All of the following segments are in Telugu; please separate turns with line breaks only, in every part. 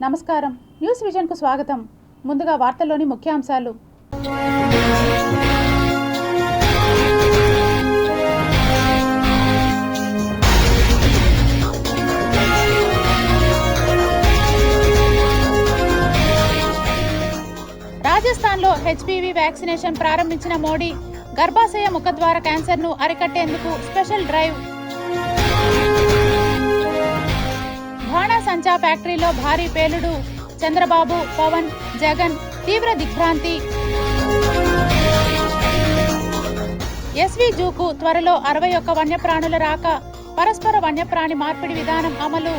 నమస్కారం. న్యూస్ విజన్కు స్వాగతం. ముందుగా వార్తల్లోని ముఖ్యాంశాలు. రాజస్థాన్లో హెచ్పివి వ్యాక్సినేషన్ ప్రారంభించిన మోడీ, గర్భాశయ ముఖద్వార క్యాన్సర్ను అరికట్టేందుకు స్పెషల్ డ్రైవ్. బాణాసంచా ఫ్యాక్టరీలో భారీ పేలుడు, చంద్రబాబు, పవన్, జగన్ తీవ్ర దిగ్భ్రాంతి. ఎస్వి జూకు త్వరలో 61 వన్యప్రాణుల రాక, పరస్పర వన్యప్రాణి మార్పిడి విధానం అమలు.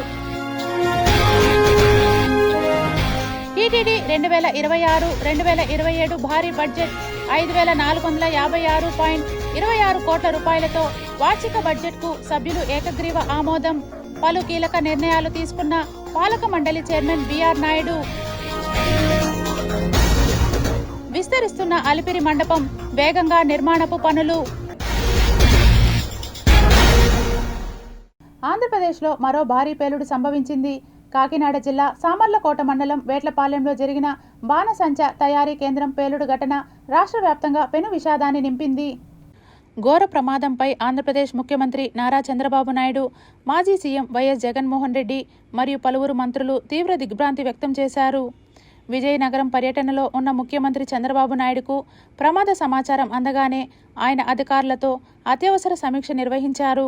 టీటీడీ 2026-2027 భారీ బడ్జెట్ 5,456.26 కోట్ల రూపాయలతో వార్షిక బడ్జెట్కు సభ్యులు ఏకగ్రీవ ఆమోదం. పలు కీలక నిర్ణయాలు తీసుకున్న పాలక మండలి చైర్మన్ బిఆర్ నాయుడు. విస్తరిస్తున్న అలిపిరి మండపం, వేగంగా నిర్మాణపు పనులు. ఆంధ్రప్రదేశ్లో మరో భారీ పేలుడు సంభవించింది. కాకినాడ జిల్లా సామర్లకోట మండలం వేట్లపాలెంలో జరిగిన బాణసంచా తయారీ కేంద్రం పేలుడు ఘటన రాష్ట్ర వ్యాప్తంగా పెను విషాదాన్ని నింపింది. ఘోర ప్రమాదంపై ఆంధ్రప్రదేశ్ ముఖ్యమంత్రి నారా చంద్రబాబు నాయుడు, మాజీ సీఎం వైఎస్ జగన్మోహన్ రెడ్డి మరియు పలువురు మంత్రులు తీవ్ర దిగ్భ్రాంతి వ్యక్తం చేశారు. విజయనగరం పర్యటనలో ఉన్న ముఖ్యమంత్రి చంద్రబాబు నాయుడుకు ప్రమాద సమాచారం అందగానే ఆయన అధికారులతో అత్యవసర సమీక్ష నిర్వహించారు.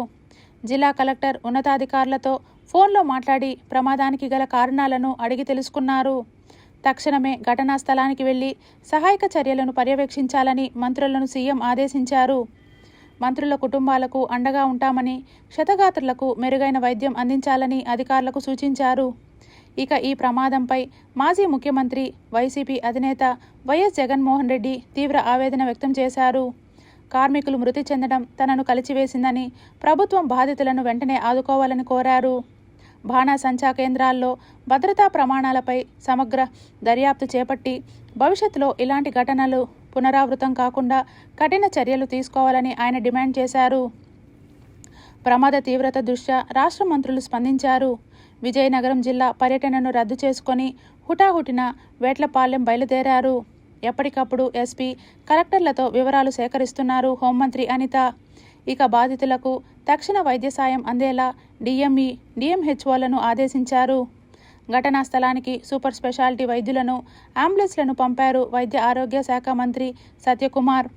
జిల్లా కలెక్టర్ ఉన్నతాధికారులతో ఫోన్లో మాట్లాడి ప్రమాదానికి గల కారణాలను అడిగి తెలుసుకున్నారు. తక్షణమే ఘటనా స్థలానికి వెళ్లి సహాయక చర్యలను పర్యవేక్షించాలని మంత్రులను సీఎం ఆదేశించారు. మంత్రుల కుటుంబాలకు అండగా ఉంటామని, క్షతగాత్రులకు మెరుగైన వైద్యం అందించాలని అధికారులకు సూచించారు. ఇక ఈ ప్రమాదంపై మాజీ ముఖ్యమంత్రి, వైసీపీ అధినేత వైఎస్ జగన్మోహన్ రెడ్డి తీవ్ర ఆవేదన వ్యక్తం చేశారు. కార్మికులు మృతి చెందడం తనను కలిచివేసిందని, ప్రభుత్వం బాధితులను వెంటనే ఆదుకోవాలని కోరారు. బాణాసంచా కేంద్రాల్లో భద్రతా ప్రమాణాలపై సమగ్ర దర్యాప్తు చేపట్టి భవిష్యత్తులో ఇలాంటి ఘటనలు పునరావృతం కాకుండా కఠిన చర్యలు తీసుకోవాలని ఆయన డిమాండ్ చేశారు. ప్రమాద తీవ్రత దృష్ట్యా రాష్ట్ర మంత్రులు స్పందించారు. విజయనగరం జిల్లా పర్యటనను రద్దు చేసుకొని హుటాహుటిన వేట్లపాలెం బయలుదేరారు. ఎప్పటికప్పుడు ఎస్పీ, కలెక్టర్లతో వివరాలు సేకరిస్తున్నారు హోంమంత్రి అనిత. ఇక బాధితులకు తక్షణ వైద్య సాయం అందేలా డిఎంఈ, డిఎంహెచ్ఓలను ఆదేశించారు. ఘటనా స్థలానికి సూపర్ స్పెషాలిటీ వైద్యులను, అంబులెన్స్లను పంపారు వైద్య ఆరోగ్య శాఖ మంత్రి సత్యకుమార్.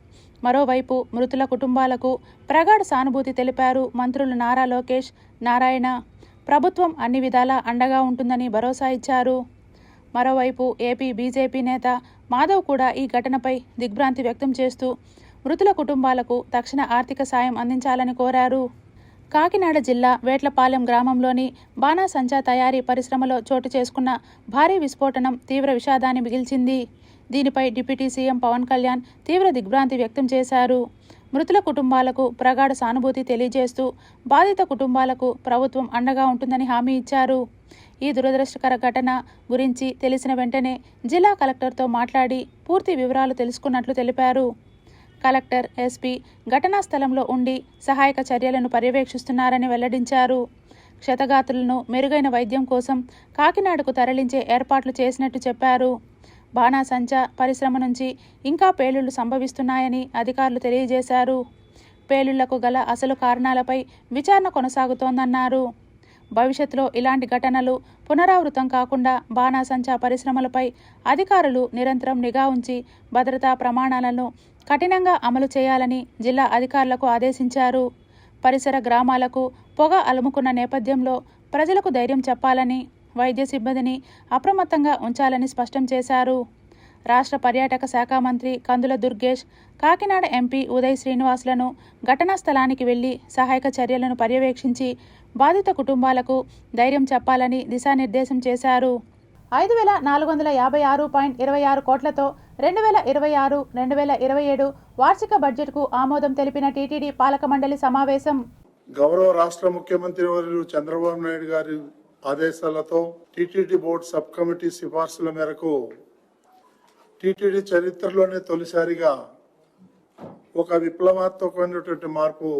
మరోవైపు మృతుల కుటుంబాలకు ప్రగాఢ సానుభూతి తెలిపారు మంత్రులు నారా లోకేష్, నారాయణ. ప్రభుత్వం అన్ని విధాలా అండగా ఉంటుందని భరోసా ఇచ్చారు. మరోవైపు ఏపీ బీజేపీ నేత మాధవ్ కూడా ఈ ఘటనపై దిగ్భ్రాంతి వ్యక్తం చేస్తూ మృతుల కుటుంబాలకు తక్షణ ఆర్థిక సాయం అందించాలని కోరారు. కాకినాడ జిల్లా వేట్లపాలెం గ్రామంలోని బాణాసంచా తయారీ పరిశ్రమలో చోటు చేసుకున్న భారీ విస్ఫోటనం తీవ్ర విషాదాన్ని మిగిల్చింది. దీనిపై డిప్యూటీ సీఎం పవన్ కళ్యాణ్ తీవ్ర దిగ్భ్రాంతి వ్యక్తం చేశారు. మృతుల కుటుంబాలకు ప్రగాఢ సానుభూతి తెలియజేస్తూ బాధిత కుటుంబాలకు ప్రభుత్వం అండగా ఉంటుందని హామీ ఇచ్చారు. ఈ దురదృష్టకర ఘటన గురించి తెలిసిన వెంటనే జిల్లా కలెక్టర్తో మాట్లాడి పూర్తి వివరాలు తెలుసుకున్నట్లు తెలిపారు. కలెక్టర్, ఎస్పీ ఘటనా స్థలంలో ఉండి సహాయక చర్యలను పర్యవేక్షిస్తున్నారని వెల్లడించారు. క్షతగాత్రులను మెరుగైన వైద్యం కోసం కాకినాడకు తరలించే ఏర్పాట్లు చేసినట్టు చెప్పారు. బాణాసంచా పరిశ్రమ నుంచి ఇంకా పేలుళ్లు సంభవిస్తున్నాయని అధికారులు తెలియజేశారు. పేలుళ్లకు గల అసలు కారణాలపై విచారణ కొనసాగుతోందన్నారు. భవిష్యత్తులో ఇలాంటి ఘటనలు పునరావృతం కాకుండా బాణాసంచా పరిశ్రమలపై అధికారులు నిరంతరం నిఘా ఉంచి భద్రతా ప్రమాణాలను కఠినంగా అమలు చేయాలని జిల్లా అధికారులకు ఆదేశించారు. పరిసర గ్రామాలకు పొగ అలుముకున్న నేపథ్యంలో ప్రజలకు ధైర్యం చెప్పాలని, వైద్య సిబ్బందిని అప్రమత్తంగా ఉంచాలని స్పష్టం చేశారు. రాష్ట్ర పర్యాటక శాఖ మంత్రి కందుల దుర్గేష్, కాకినాడ ఎంపీ ఉదయ్ శ్రీనివాసులను ఘటనా స్థలానికి వెళ్లి సహాయక చర్యలను పర్యవేక్షించి బాధిత కుటుంబాలకు ధైర్యం చెప్పాలని దిశానిర్దేశం చేశారు. 5,456.26 కోట్లతో 2026-2027 వార్షిక బడ్జెట్కు ఆమోదం తెలిపిన టీటీడీ పాలక మండలి సమావేశం.
గౌరవ రాష్ట్ర ముఖ్యమంత్రి వర్యులు చంద్రబాబు నాయుడు గారి ఆదేశాలతో టీటీడీ బోర్డు సబ్ కమిటీ సిఫార్సుల మేరకు టీటీడీ చరిత్రలోనే తొలిసారిగా ఒక విప్లవాత్మకమైనటువంటి మార్పు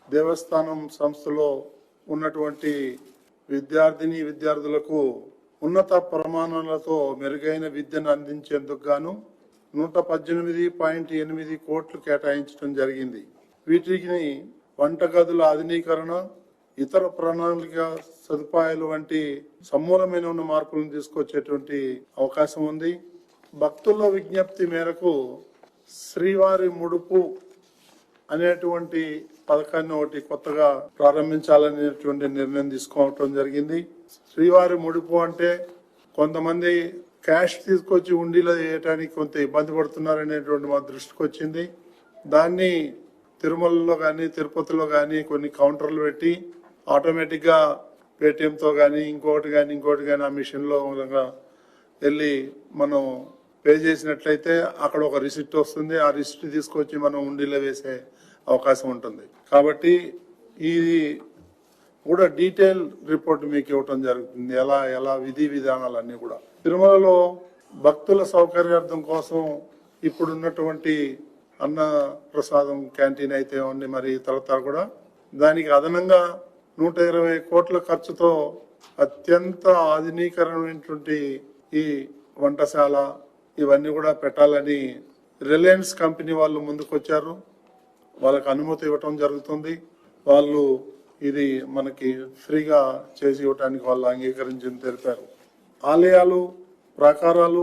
దేవస్థానం సంస్థలో ఉన్నటువంటి విద్యార్థిని విద్యార్థులకు ఉన్నత ప్రమాణాలతో మెరుగైన విద్యను అందించేందుకు గాను 118.8 కోట్లు కేటాయించడం జరిగింది. వీటిని వంటగదుల ఆధునీకరణ, ఇతర ప్రణాళిక సదుపాయాలు వంటి సమూలమైన మార్పులను తీసుకొచ్చేటువంటి అవకాశం ఉంది. భక్తుల విజ్ఞప్తి మేరకు శ్రీవారి ముడుపు అనేటువంటి పథకాన్ని ఒకటి కొత్తగా ప్రారంభించాలనేటువంటి నిర్ణయం తీసుకోవటం జరిగింది. శ్రీవారి ముడుపు అంటే కొంతమంది క్యాష్ తీసుకొచ్చి ఉండిలో వేయటానికి కొంత ఇబ్బంది పడుతున్నారనేటువంటి మా దృష్టికి వచ్చింది. దాన్ని తిరుమలలో కానీ తిరుపతిలో కానీ కొన్ని కౌంటర్లు పెట్టి ఆటోమేటిక్గా పేటిఎంతో కానీ ఇంకోటి కానీ ఆ మిషన్లో వెళ్ళి మనం పే చేసినట్లయితే అక్కడ ఒక రిసిప్ట్ వస్తుంది. ఆ రిసిప్ట్ తీసుకొచ్చి మనం ఉండిలో వేసే అవకాశం ఉంటుంది. కాబట్టి ఇది కూడా డీటెయిల్ రిపోర్ట్ మీకు ఇవ్వటం జరుగుతుంది. ఎలా విధి విధానాలన్నీ కూడా తిరుమలలో భక్తుల సౌకర్యార్థం కోసం ఇప్పుడున్నటువంటి అన్న ప్రసాదం క్యాంటీన్ అయితే ఉంది, మరి తర్వాత కూడా దానికి అదనంగా 120 కోట్ల ఖర్చుతో అత్యంత ఆధునీకరణమైనటువంటి ఈ వంటశాల ఇవన్నీ కూడా పెట్టాలని రిలయన్స్ కంపెనీ వాళ్ళు ముందుకొచ్చారు. వాళ్ళకి అనుమతి ఇవ్వటం జరుగుతుంది. వాళ్ళు ఇది మనకి ఫ్రీగా చేసి ఇవ్వటానికి వాళ్ళు అంగీకరించి తెలిపారు. ఆలయాలు, ప్రాకారాలు,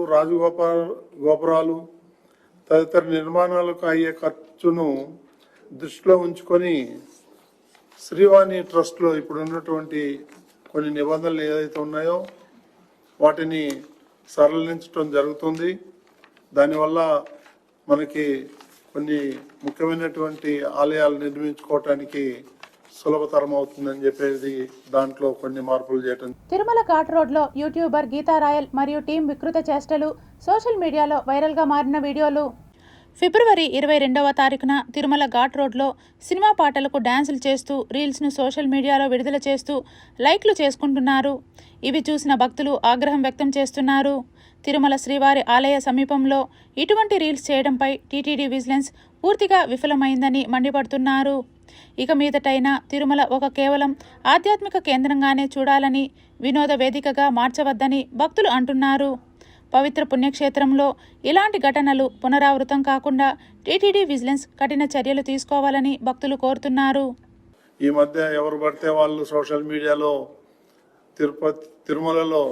గోపురాలు తదితర నిర్మాణాలకు అయ్యే ఖర్చును దృష్టిలో ఉంచుకొని శ్రీవాణి ట్రస్ట్లో ఇప్పుడు ఉన్నటువంటి కొన్ని నిబంధనలు ఏదైతే ఉన్నాయో వాటిని సరళించడం జరుగుతుంది. దానివల్ల మనకి కొన్ని ముఖ్యమైనటువంటి ఆలయాలు నిర్మించుకోవటానికి సులభతరం అవుతుందని చెప్పేది దాంట్లో కొన్ని మార్పులు చేయటం.
తిరుమల ఘాట్ రోడ్లో యూట్యూబర్ గీతా రాయల్ మరియు టీం వికృత చేష్టలు సోషల్ మీడియాలో వైరల్గా మారిన వీడియోలు. ఫిబ్రవరి 22వ తారీఖున తిరుమల ఘాట్ రోడ్లో సినిమా పాటలకు డ్యాన్సులు చేస్తూ రీల్స్ను సోషల్ మీడియాలో విడుదల చేస్తూ లైక్లు చేసుకుంటున్నారు. ఇవి చూసిన భక్తులు ఆగ్రహం వ్యక్తం చేస్తున్నారు. తిరుమల శ్రీవారి ఆలయ సమీపంలో ఇటువంటి రీల్స్ చేయడంపై టీటీడీ విజిలెన్స్ పూర్తిగా విఫలమైందని మండిపడుతున్నారు. ఇక మీదటైనా తిరుమల ఒక కేవలం ఆధ్యాత్మిక కేంద్రంగానే చూడాలని, వినోద వేదికగా మార్చవద్దని భక్తులు అంటున్నారు. పవిత్ర పుణ్యక్షేత్రంలో ఇలాంటి ఘటనలు పునరావృతం కాకుండా టీటీడీ విజిలెన్స్ కఠిన చర్యలు తీసుకోవాలని భక్తులు కోరుతున్నారు.
ఈ మధ్య ఎవరు పడితే వాళ్ళు సోషల్ మీడియాలో తిరుమలలో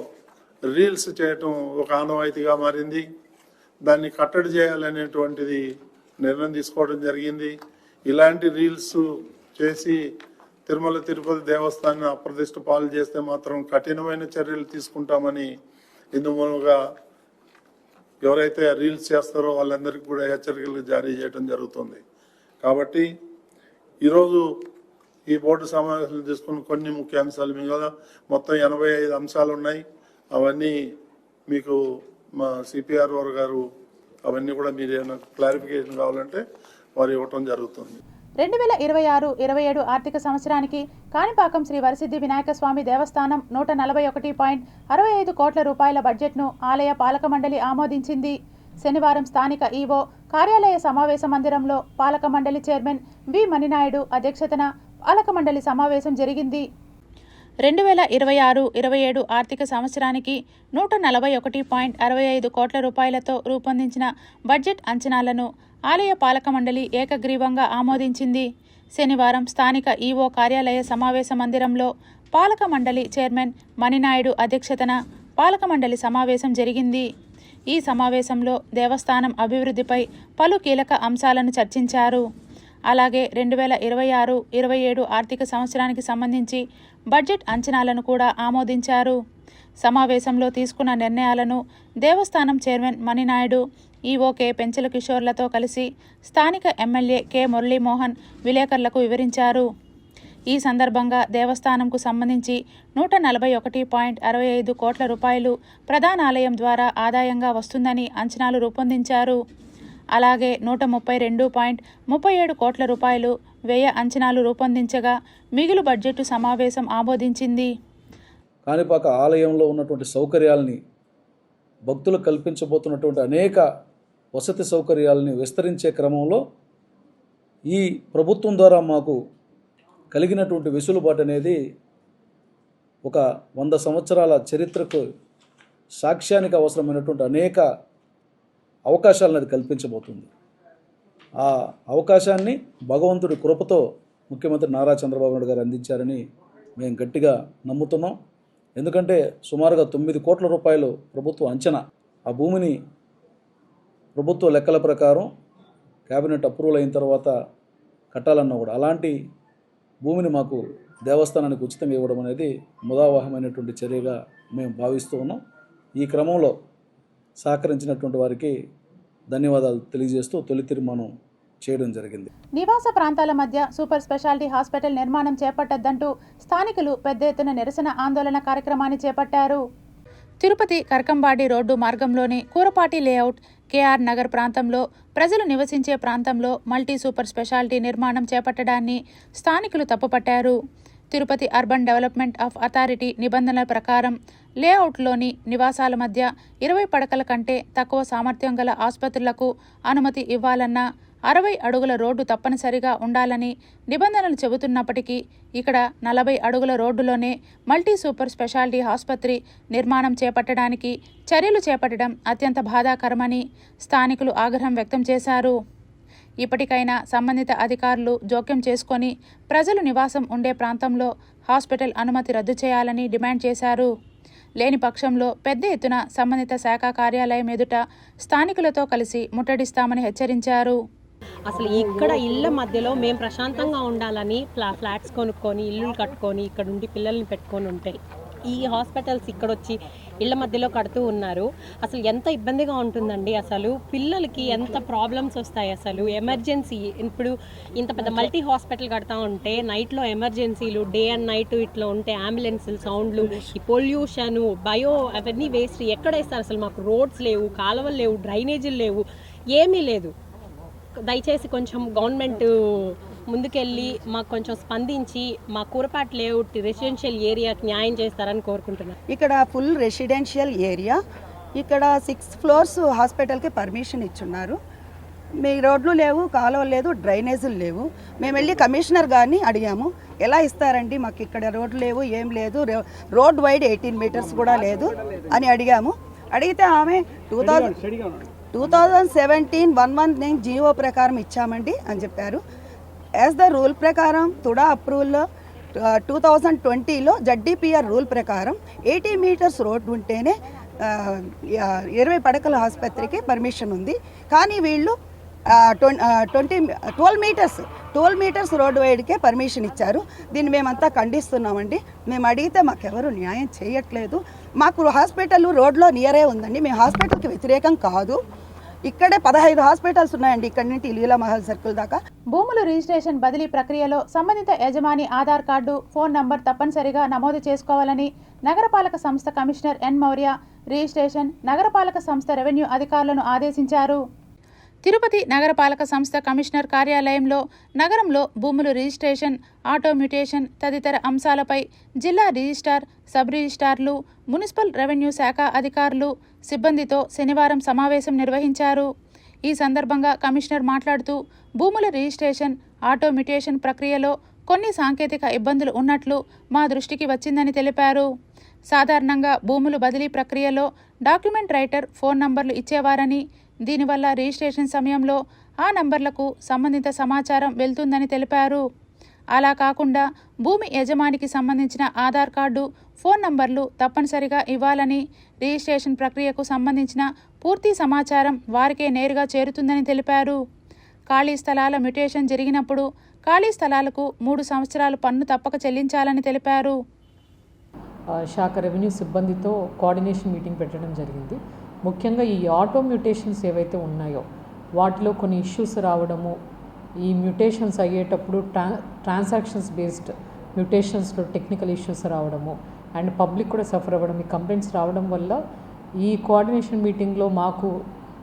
రీల్స్ చేయటం ఒక ఆనవాయితీగా మారింది. దాన్ని కట్టడి చేయాలనేటువంటిది నిర్ణయం తీసుకోవడం జరిగింది. ఇలాంటి రీల్స్ చేసి తిరుమల తిరుపతి దేవస్థానాన్ని అప్రతిష్ట పాలు చేస్తే మాత్రం కఠినమైన చర్యలు తీసుకుంటామని ఇందుమూలంగా ఎవరైతే రీల్స్ చేస్తారో వాళ్ళందరికీ కూడా హెచ్చరికలు జారీ చేయడం జరుగుతుంది. కాబట్టి ఈరోజు ఈ బోర్డు సమావేశాలు తీసుకున్న కొన్ని ముఖ్య అంశాలు మీ కదా మొత్తం 85 అంశాలు ఉన్నాయి. అవన్నీ మీకు మా సిపిఆర్ఓ గారు అవన్నీ కూడా మీరు ఏమైనా క్లారిఫికేషన్ కావాలంటే వారు ఇవ్వటం జరుగుతుంది.
2026-27 ఆర్థిక సంవత్సరానికి కాణిపాకం శ్రీ వరసిద్ధి వినాయక స్వామి దేవస్థానం 141.65 కోట్ల రూపాయల బడ్జెట్ను ఆలయ పాలక మండలి ఆమోదించింది. శనివారం స్థానిక ఈవో కార్యాలయ సమావేశ మందిరంలో పాలక మండలి చైర్మన్ బి మణినాయుడు అధ్యక్షతన పాలక మండలి సమావేశం జరిగింది. 2026-27 ఆర్థిక సంవత్సరానికి 141.65 కోట్ల రూపాయలతో రూపొందించిన బడ్జెట్ అంచనాలను ఆలయ పాలక మండలి ఏకగ్రీవంగా ఆమోదించింది. శనివారం స్థానిక ఈవో కార్యాలయ సమావేశ మందిరంలో పాలక మండలి చైర్మన్ మణినాయుడు అధ్యక్షతన పాలక మండలి సమావేశం జరిగింది. ఈ సమావేశంలో దేవస్థానం అభివృద్ధిపై పలు కీలక అంశాలను చర్చించారు. అలాగే 2026-27 ఆర్థిక సంవత్సరానికి సంబంధించి బడ్జెట్ అంచనాలను కూడా ఆమోదించారు. సమావేశంలో తీసుకున్న నిర్ణయాలను దేవస్థానం chairman Maninaidu, EO K Penchala కిషోర్లతో కలిసి స్థానిక ఎమ్మెల్యే కె మురళీమోహన్ విలేకరులకు వివరించారు. ఈ సందర్భంగా దేవస్థానంకు సంబంధించి 141.65 కోట్ల రూపాయలు ప్రధానాలయం ద్వారా ఆదాయంగా వస్తుందని అంచనాలు రూపొందించారు. అలాగే 132.37 కోట్ల రూపాయలు వ్యయ అంచనాలు రూపొందించగా మిగులు బడ్జెట్ సమావేశం ఆమోదించింది.
కాణిపాక ఆలయంలో ఉన్నటువంటి సౌకర్యాలని, భక్తులు కల్పించబోతున్నటువంటి అనేక వసతి సౌకర్యాలని విస్తరించే క్రమంలో ఈ ప్రభుత్వం ద్వారా మాకు కలిగినటువంటి వెసులుబాటు అనేది ఒక 100 సంవత్సరాల చరిత్రకు సాక్ష్యానికి అవసరమైనటువంటి అనేక అవకాశాలను అది కల్పించబోతుంది. ఆ అవకాశాన్ని భగవంతుడి కృపతో ముఖ్యమంత్రి నారా చంద్రబాబు నాయుడు గారు అందించారని మేము గట్టిగా నమ్ముతున్నాం. ఎందుకంటే సుమారుగా 9 కోట్ల రూపాయలు ప్రభుత్వ అంచనా. ఆ భూమిని ప్రభుత్వ లెక్కల ప్రకారం క్యాబినెట్ అప్రూవల్ అయిన తర్వాత కట్టాలన్నా కూడా అలాంటి భూమిని మాకు దేవస్థానానికి ఉచితంగా ఇవ్వడం అనేది ముదావహమైనటువంటి చర్యగా మేము భావిస్తూ ఉన్నాం. ఈ క్రమంలో సహకరించినటువంటి వారికి ధన్యవాదాలు తెలియజేస్తూ తొలి తీర్మానం చేయడం జరిగింది.
నివాస ప్రాంతాల మధ్య సూపర్ స్పెషాలిటీ హాస్పిటల్ నిర్మాణం చేపట్టద్దంటూ స్థానికులు పెద్ద ఎత్తున నిరసన ఆందోళన కార్యక్రమాన్ని చేపట్టారు. తిరుపతి కర్కంబాడి రోడ్డు మార్గంలోని కూరపాటి లేఅవుట్ కేఆర్ నగర్ ప్రాంతంలో ప్రజలు నివసించే ప్రాంతంలో మల్టీ సూపర్ స్పెషాలిటీ నిర్మాణం చేపట్టడాన్ని స్థానికులు తప్పుపట్టారు. Tirupati urban development of authority నిబంధనల ప్రకారం లేఅవుట్లోని నివాసాల మధ్య 20 పడకల కంటే తక్కువ సామర్థ్యం గల ఆసుపత్రులకు అనుమతి ఇవ్వాలన్నా 60 అడుగుల రోడ్డు తప్పనిసరిగా ఉండాలని నిబంధనలు చెబుతున్నప్పటికీ ఇక్కడ 40 అడుగుల రోడ్డులోనే మల్టీ సూపర్ స్పెషాలిటీ ఆసుపత్రి నిర్మాణం చేపట్టడానికి చర్యలు చేపట్టడం అత్యంత బాధాకరమని స్థానికులు ఆగ్రహం వ్యక్తం చేశారు. ఇప్పటికైనా సంబంధిత అధికారులు జోక్యం చేసుకొని ప్రజలు నివాసం ఉండే ప్రాంతంలో హాస్పిటల్ అనుమతి రద్దు చేయాలని డిమాండ్ చేశారు. లేని పక్షంలో పెద్ద ఎత్తున సంబంధిత శాఖ కార్యాలయం ఎదుట స్థానికులతో కలిసి ముట్టడిస్తామని హెచ్చరించారు.
అసలు ఇక్కడ ఇళ్ళ మధ్యలో మేము ప్రశాంతంగా ఉండాలని ఫ్లాట్స్ కొనుక్కొని ఇల్లు కట్టుకొని ఇక్కడ ఉండి పిల్లల్ని పెట్టుకొని ఉంటాయి. ఈ హాస్పిటల్స్ ఇక్కడ వచ్చి ఇళ్ళ మధ్యలో కడుతూ ఉన్నారు. అసలు ఎంత ఇబ్బందిగా ఉంటుందండి. అసలు పిల్లలకి ఎంత ప్రాబ్లమ్స్ వస్తాయి. అసలు ఎమర్జెన్సీ ఇప్పుడు ఇంత పెద్ద మల్టీ హాస్పిటల్ కడతా ఉంటే నైట్లో ఎమర్జెన్సీలు డే అండ్ నైట్ ఇట్లా ఉంటే అంబులెన్సులు సౌండ్లు ఈ పొల్యూషన్ అవన్నీ వేస్ట్ ఎక్కడ వేస్తారు. అసలు మాకు రోడ్స్ లేవు, కాలువలు లేవు, డ్రైనేజీలు లేవు, ఏమీ లేదు. దయచేసి కొంచెం గవర్నమెంట్ ముందుకెళ్ళి మాకు కొంచెం స్పందించి మా కూరపాటి లేఅవుట్ రెసిడెన్షియల్ ఏరియాకి న్యాయం చేస్తారని కోరుకుంటున్నాను.
ఇక్కడ ఫుల్ రెసిడెన్షియల్ ఏరియా, ఇక్కడ 6 ఫ్లోర్స్ హాస్పిటల్కి పర్మిషన్ ఇచ్చున్నారు. మీ రోడ్లు లేవు, కాలువలు లేదు, డ్రైనేజీలు లేవు. మేము వెళ్ళి కమిషనర్ గారిని అడిగాము, ఎలా ఇస్తారండి మాకు ఇక్కడ రోడ్లు లేవు, ఏం లేదు, రోడ్ వైడ్ 18 మీటర్స్ కూడా లేదు అని అడిగాము. అడిగితే ఆమె 2017 జీవో ప్రకారం ఇచ్చామండి అని చెప్పారు. యాజ్ ద రూల్ ప్రకారం తుడా అప్రూవల్లో 2020లో జడ్డిపిఆర్ రూల్ ప్రకారం 80 మీటర్స్ రోడ్ ఉంటేనే 20 పడకల ఆసుపత్రికి పర్మిషన్ ఉంది. కానీ వీళ్ళు 12 మీటర్స్ రోడ్ వైడ్కే పర్మిషన్ ఇచ్చారు. దీన్ని మేమంతా ఖండిస్తున్నామండి. మేము అడిగితే మాకెవరు న్యాయం చేయట్లేదు. మాకు హాస్పిటల్ రోడ్లో నియరే ఉందండి. మేము హాస్పిటల్కి వ్యతిరేకం కాదు. ఇక్కడే 15 హాస్పిటల్స్ ఉన్నాయండి, ఇక్కడ నుండి లీలా మహల్ సర్కిల్ దాకా.
భూములు రిజిస్ట్రేషన్ బదిలీ ప్రక్రియలో సంబంధిత యజమాని ఆధార్ కార్డు, ఫోన్ నంబర్ తప్పనిసరిగా నమోదు చేసుకోవాలని నగరపాలక సంస్థ కమిషనర్ ఎన్ మౌర్య రిజిస్ట్రేషన్, నగరపాలక సంస్థ రెవెన్యూ అధికారులను ఆదేశించారు. తిరుపతి నగరపాలక సంస్థ కమిషనర్ కార్యాలయంలో నగరంలో భూములు రిజిస్ట్రేషన్, ఆటో మ్యూటేషన్ తదితర అంశాలపై జిల్లా రిజిస్ట్రార్, సబ్ రిజిస్ట్రార్లు, మున్సిపల్ రెవెన్యూ శాఖ అధికారులు, సిబ్బందితో శనివారం సమావేశం నిర్వహించారు. ఈ సందర్భంగా కమిషనర్ మాట్లాడుతూ భూముల రిజిస్ట్రేషన్, ఆటో మ్యూటేషన్ ప్రక్రియలో కొన్ని సాంకేతిక ఇబ్బందులు ఉన్నట్లు మా దృష్టికి వచ్చిందని తెలిపారు. సాధారణంగా భూములు బదిలీ ప్రక్రియలో డాక్యుమెంట్ రైటర్ ఫోన్ నంబర్లు ఇచ్చేవారని, దీనివల్ల రిజిస్ట్రేషన్ సమయంలో ఆ నంబర్లకు సంబంధిత సమాచారం వెళ్తుందని తెలిపారు. అలా కాకుండా భూమి యజమానికి సంబంధించిన ఆధార్ కార్డు, ఫోన్ నంబర్లు తప్పనిసరిగా ఇవ్వాలని, రిజిస్ట్రేషన్ ప్రక్రియకు సంబంధించిన పూర్తి సమాచారం వారికే నేరుగా చేరుతుందని తెలిపారు. ఖాళీ స్థలాల మ్యుటేషన్ జరిగినప్పుడు ఖాళీ స్థలాలకు 3 సంవత్సరాలు పన్ను తప్పక చెల్లించాలని తెలిపారు.
శాఖ రెవెన్యూ సిబ్బందితో కోఆర్డినేషన్ మీటింగ్ పెట్టడం జరిగింది. ముఖ్యంగా ఈ ఆటో మ్యూటేషన్స్ ఏవైతే ఉన్నాయో వాటిలో కొన్ని ఇష్యూస్ రావడము, ఈ మ్యూటేషన్స్ అయ్యేటప్పుడు ట్రాన్సాక్షన్స్ బేస్డ్ మ్యూటేషన్స్లో టెక్నికల్ ఇష్యూస్ రావడము అండ్ పబ్లిక్ కూడా సఫర్ అవ్వడం, ఈ కంప్లైంట్స్ రావడం వల్ల ఈ కోఆర్డినేషన్ మీటింగ్లో మాకు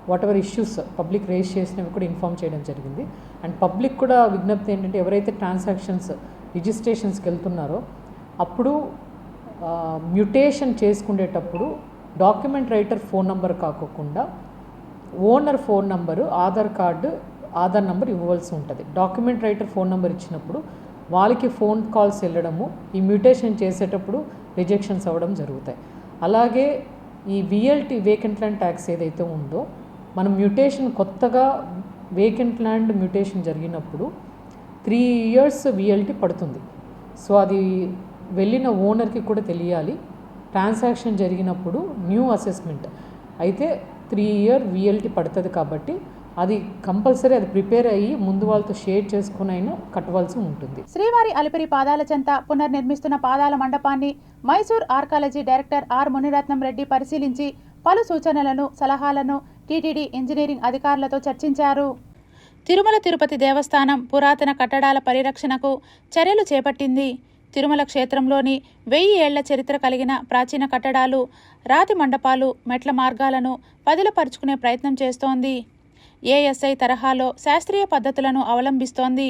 whatever issues public raise చేసినవి కూడా ఇన్ఫామ్ చేయడం జరిగింది. అండ్ పబ్లిక్ కూడా విజ్ఞప్తి ఏంటంటే, ఎవరైతే ట్రాన్సాక్షన్స్ రిజిస్ట్రేషన్స్కి వెళ్తున్నారో అప్పుడు మ్యూటేషన్ చేసుకునేటప్పుడు డాక్యుమెంట్ రైటర్ ఫోన్ నంబర్ కాకుండా owner phone number, Aadhaar number ఇవ్వవలసి ఉంటుంది. డాక్యుమెంట్ రైటర్ ఫోన్ నెంబర్ ఇచ్చినప్పుడు వాళ్ళకి ఫోన్ కాల్స్ వెళ్ళడము, ఈ మ్యూటేషన్ చేసేటప్పుడు రిజెక్షన్స్ అవ్వడం జరుగుతాయి. అలాగే ఈ విఎల్టీ వేకెంట్ ల్యాండ్ ట్యాక్స్ ఏదైతే ఉందో మనం మ్యూటేషన్ కొత్తగా వేకెంట్ ల్యాండ్ మ్యూటేషన్ జరిగినప్పుడు 3 years విఎల్టీ పడుతుంది. సో అది వెళ్ళిన ఓనర్కి కూడా తెలియాలి. ట్రాన్సాక్షన్ జరిగినప్పుడు న్యూ అసెస్మెంట్ అయితే 3 year విఎల్టీ పడుతుంది కాబట్టి అది కంపల్సరీ అది ప్రిపేర్ అయ్యి ముందు వాళ్ళతో షేర్ చేసుకుని అయినా కట్టవలసి ఉంటుంది.
శ్రీవారి అలిపిరి పాదాల చెంత పునర్నిర్మిస్తున్న పాదాల మండపాన్ని Mysore archaeology director R Muniratnam Reddy పరిశీలించి పలు సూచనలను సలహాలను టీటీడీ ఇంజనీరింగ్ అధికారులతో చర్చించారు. తిరుమల తిరుపతి దేవస్థానం పురాతన కట్టడాల పరిరక్షణకు చర్యలు చేపట్టింది. తిరుమల క్షేత్రంలోని 1000 ఏళ్ల చరిత్ర కలిగిన ప్రాచీన కట్టడాలు, రాతి మండపాలు, మెట్ల మార్గాలను పదిలపరుచుకునే ప్రయత్నం చేస్తోంది. ఏఎస్ఐ తరహాలో శాస్త్రీయ పద్ధతులను అవలంబిస్తోంది.